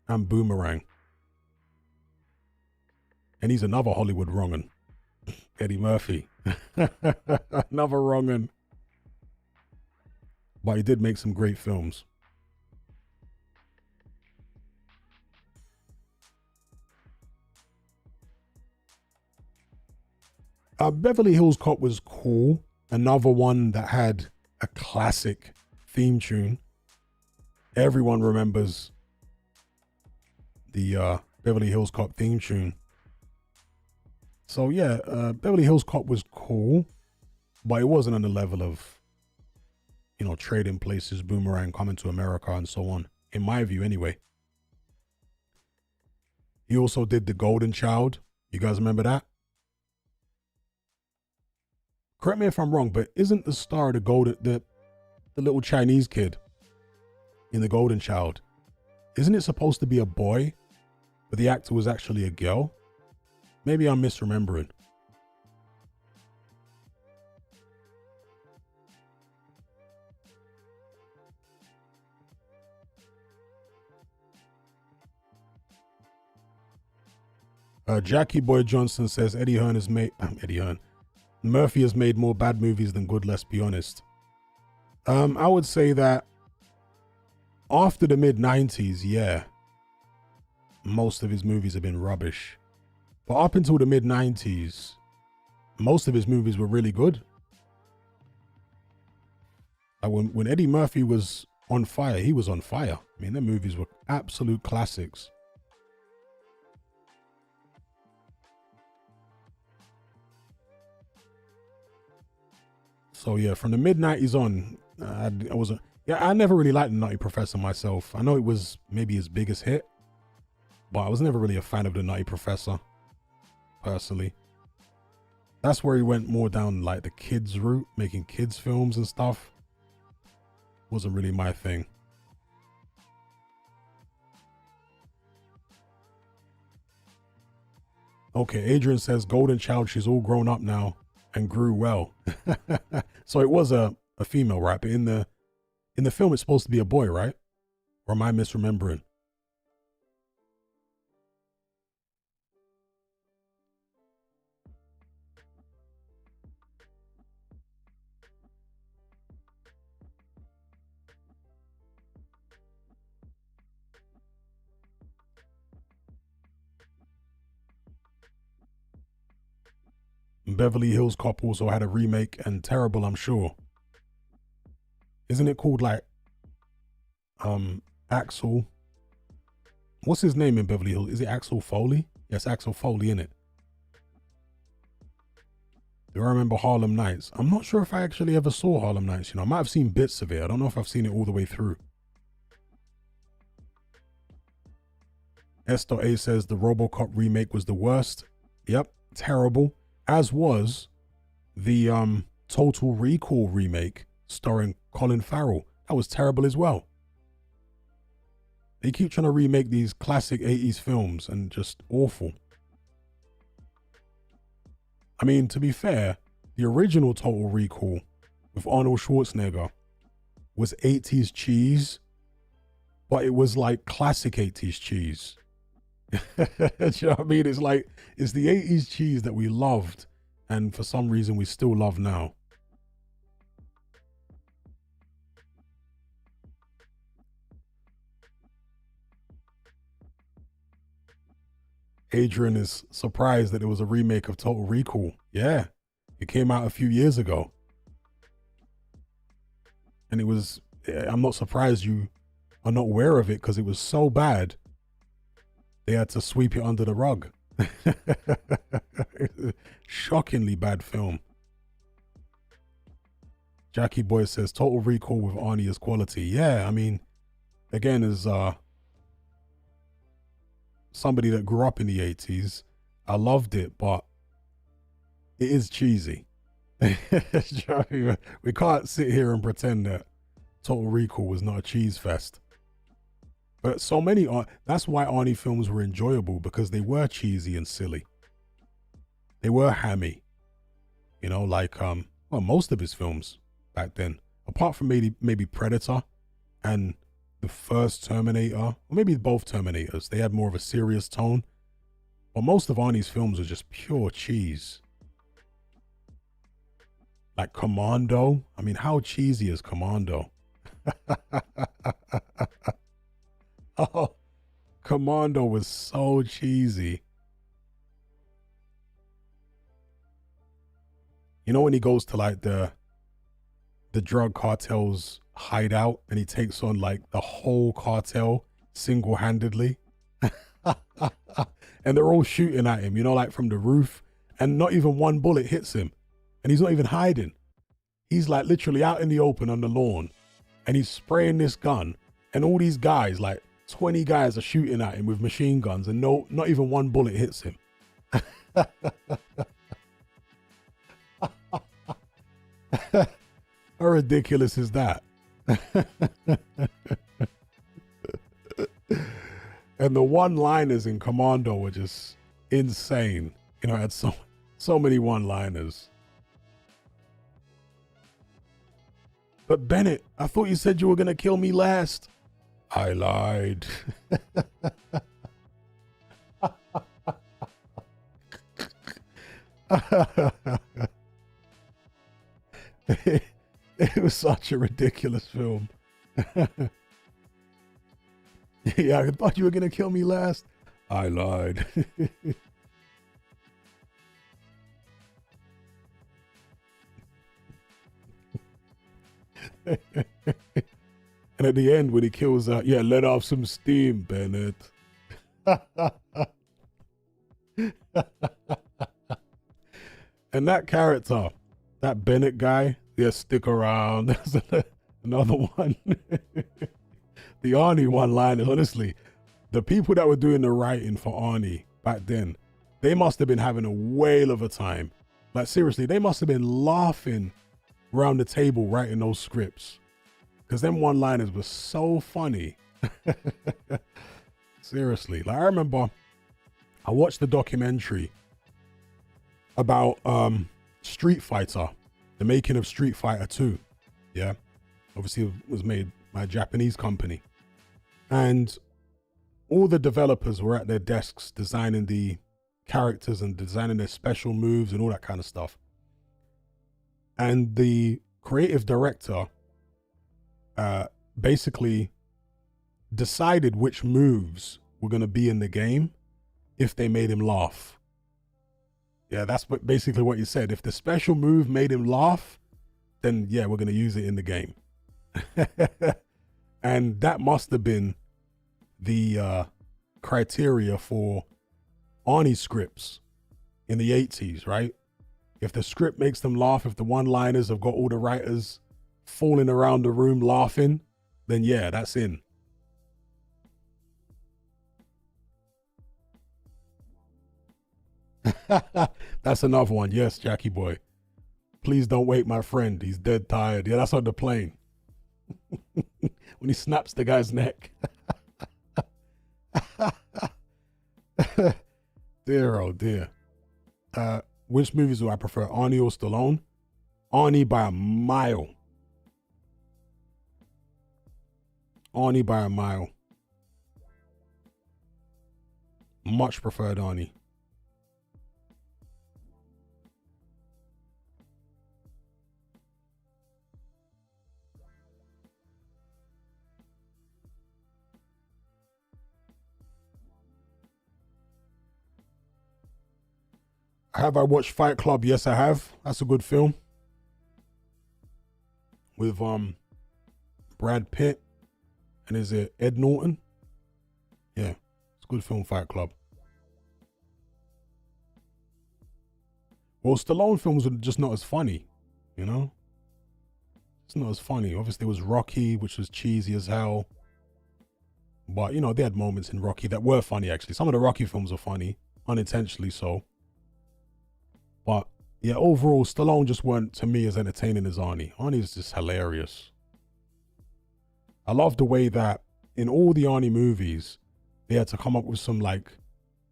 and Boomerang. And he's another Hollywood wrong'un. Eddie Murphy. Another wrong'un. But he did make some great films. Beverly Hills Cop was cool. Another one that had a classic theme tune. Everyone remembers the Beverly Hills Cop theme tune. So yeah, Beverly Hills Cop was cool, but it wasn't on the level of, Trading Places, Boomerang, Coming to America, and so on. In my view, anyway. He also did The Golden Child. You guys remember that? Correct me if I'm wrong, but isn't the star the little Chinese kid? in The Golden Child. Isn't it supposed to be a boy, but the actor was actually a girl? Maybe I'm misremembering. Jackie Boy Johnson says Eddie Hearn. Murphy has made more bad movies than good, let's be honest. I would say that after the mid-90s, yeah, most of his movies have been rubbish. But up until the mid-90s, most of his movies were really good. Like when Eddie Murphy was on fire, he was on fire. I mean, their movies were absolute classics. So yeah, from the mid-90s on, I never really liked The Nutty Professor myself. I know it was maybe his biggest hit, but I was never really a fan of The Nutty Professor, personally. That's where he went more down like the kids route, making kids films and stuff. Wasn't really my thing. Okay, Adrian says Golden Child, she's all grown up now and grew well. So it was a female, right? But in the film, it's supposed to be a boy, right? Or am I misremembering? Beverly Hills Cop also had a remake, and terrible, I'm sure. Isn't it called like Axel? What's his name in Beverly Hills? Is it Axel Foley? Yes, Axel Foley, innit? Do I remember Harlem Nights? I'm not sure if I actually ever saw Harlem Nights. I might have seen bits of it. I don't know if I've seen it all the way through. S.A says the RoboCop remake was the worst. Yep, terrible. As was the Total Recall remake starring Colin Farrell. That was terrible as well. They keep trying to remake these classic 80s films and just awful. I mean, to be fair, the original Total Recall with Arnold Schwarzenegger was 80s cheese, but it was like classic 80s cheese. Do you know what I mean? It's the 80s cheese that we loved, and for some reason we still love now. Adrian is surprised that it was a remake of Total Recall. Yeah, it came out a few years ago. And I'm not surprised you are not aware of it because it was so bad, they had to sweep it under the rug. Shockingly bad film. Jackie Boy says Total Recall with Arnie is quality. Yeah, I mean, again, as somebody that grew up in the 80s, I loved it, but it is cheesy. We can't sit here and pretend that Total Recall was not a cheese fest. But so many that's why Arnie films were enjoyable, because they were cheesy and silly. They were hammy. Like most of his films back then, apart from maybe Predator and the first Terminator, or maybe both Terminators, they had more of a serious tone. But most of Arnie's films are just pure cheese. Like Commando. I mean, how cheesy is Commando? Oh, Commando was so cheesy. When he goes to like the drug cartel's hideout and he takes on like the whole cartel single-handedly, and they're all shooting at him, like from the roof, and not even one bullet hits him, and he's not even hiding. He's like literally out in the open on the lawn, and he's spraying this gun, and all these guys, like 20 guys, are shooting at him with machine guns, and not even one bullet hits him. How ridiculous is that? And the one-liners in Commando were just insane. You know, it had so many one-liners. But Bennett, I thought you said you were gonna kill me last. I lied. It was such a ridiculous film. Yeah, I thought you were gonna kill me last. I lied. And at the end, when he kills yeah, let off some steam, Bennett. And that character, that Bennett guy, yeah, stick around. That's another one. The Arnie one-liner, honestly, the people that were doing the writing for Arnie back then, they must have been having a whale of a time. Like, seriously, they must have been laughing around the table writing those scripts. Because them one-liners were so funny. Seriously. Like, I remember I watched the documentary about Street Fighter, the making of Street Fighter 2. Yeah. Obviously, it was made by a Japanese company. And all the developers were at their desks designing the characters and designing their special moves and all that kind of stuff. And the creative director basically decided which moves were going to be in the game if they made him laugh. Yeah, that's basically what you said. If the special move made him laugh, then yeah, we're going to use it in the game. And that must have been the criteria for Arnie scripts in the 80s, right? If the script makes them laugh, if the one-liners have got all the writers falling around the room laughing, then yeah, that's in. That's another one. Yes, Jackie boy. Please don't wake my friend. He's dead tired. Yeah, that's on the plane. When he snaps the guy's neck. Dear, oh dear. Which movies do I prefer, Arnie or Stallone? Arnie by a mile. Arnie by a mile. Much preferred Arnie. Have I watched Fight Club? Yes, I have. That's a good film. With Brad Pitt and is it Ed Norton? Yeah, it's a good film, Fight Club. Well, Stallone films are just not as funny, you know? It's not as funny. Obviously, it was Rocky, which was cheesy as hell. But, you know, they had moments in Rocky that were funny, actually. Some of the Rocky films are funny, unintentionally so. But yeah, overall, Stallone just weren't, to me, as entertaining as Arnie. Arnie's just hilarious. I love the way that in all the Arnie movies, they had to come up with some like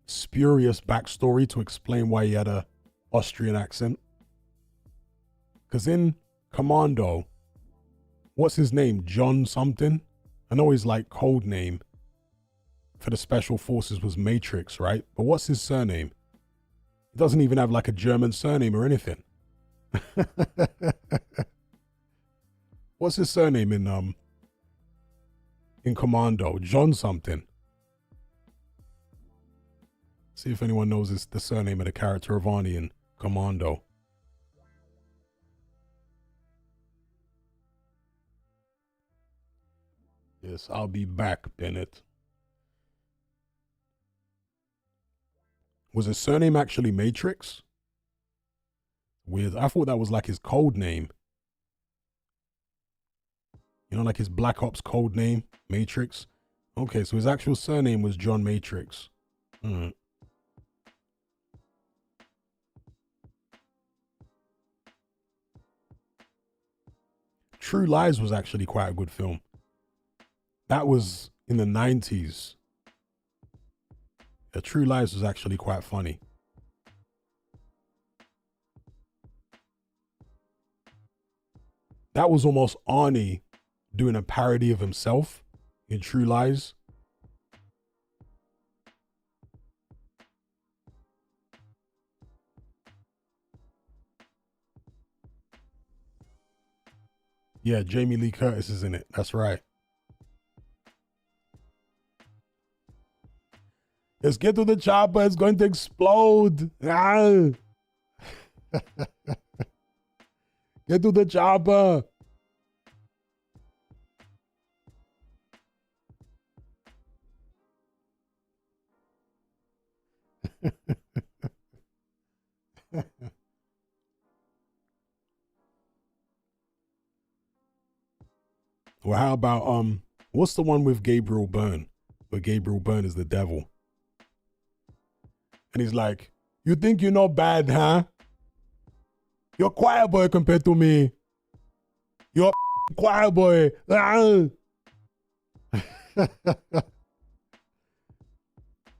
spurious backstory to explain why he had a Austrian accent. Because in Commando, what's his name? John something? I know his like code name for the special forces was Matrix, right? But what's his surname? He doesn't even have like a German surname or anything. What's his surname in Commando? John something. See if anyone knows the surname of the character of Arnie in Commando. Yes, I'll be back, Bennett. Was his surname actually Matrix? Weird. I thought that was like his code name. You know, like his Black Ops code name, Matrix. Okay, so his actual surname was John Matrix. All right. True Lies was actually quite a good film. That was in the 90s. The True Lies was actually quite funny. That was almost Arnie doing a parody of himself in True Lies. Yeah, Jamie Lee Curtis is in it. That's right. Let's get to the chopper. It's going to explode. Ah. Get to the chopper. Well, how about what's the one with Gabriel Byrne? Where Gabriel Byrne is the devil. And he's like, you think you're not bad, huh? You're a choir boy compared to me. You're a choir boy. Ah. You're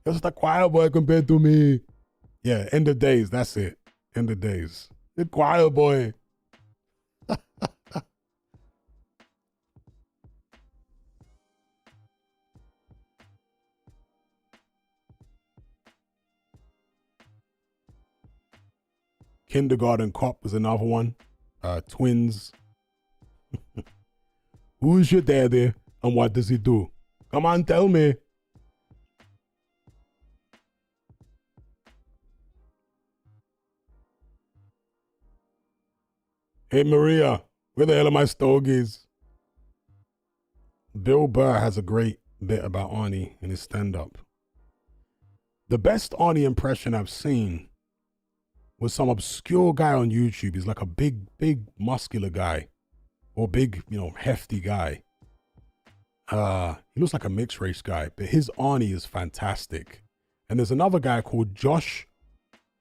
just a choir boy compared to me. Yeah, end of days. That's it. End of days. The choir boy. Kindergarten Cop was another one. Twins. Who's your daddy and what does he do? Come on, tell me. Hey, Maria, where the hell are my stogies? Bill Burr has a great bit about Arnie in his stand-up. The best Arnie impression I've seen was some obscure guy on YouTube. He's like a big muscular guy, or big, hefty guy. He looks like a mixed race guy, but his Arnie is fantastic. And there's another guy called Josh.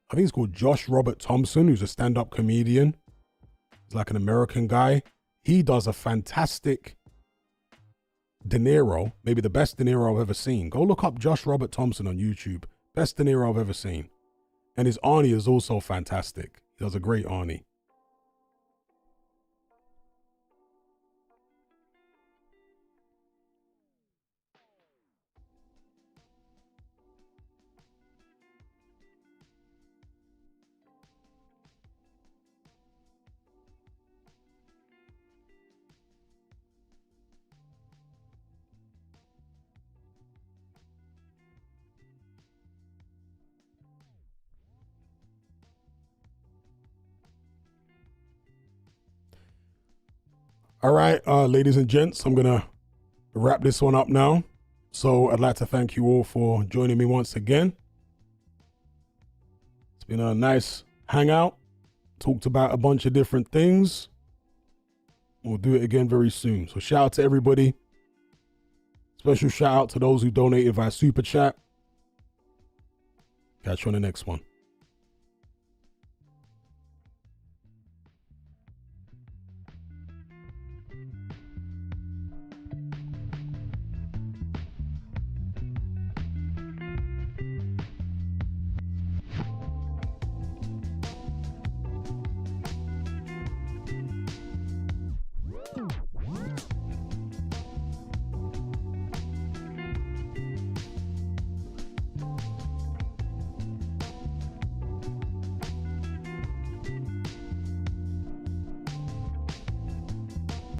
I think he's called Josh Robert Thompson, who's a stand-up comedian. He's like an American guy. He does a fantastic De Niro, maybe the best De Niro I've ever seen. Go look up Josh Robert Thompson on YouTube. Best De Niro I've ever seen. And his Arnie is also fantastic. He does a great Arnie. All right, ladies and gents, I'm going to wrap this one up now. So I'd like to thank you all for joining me once again. It's been a nice hangout. Talked about a bunch of different things. We'll do it again very soon. So shout out to everybody. Special shout out to those who donated via Super Chat. Catch you on the next one.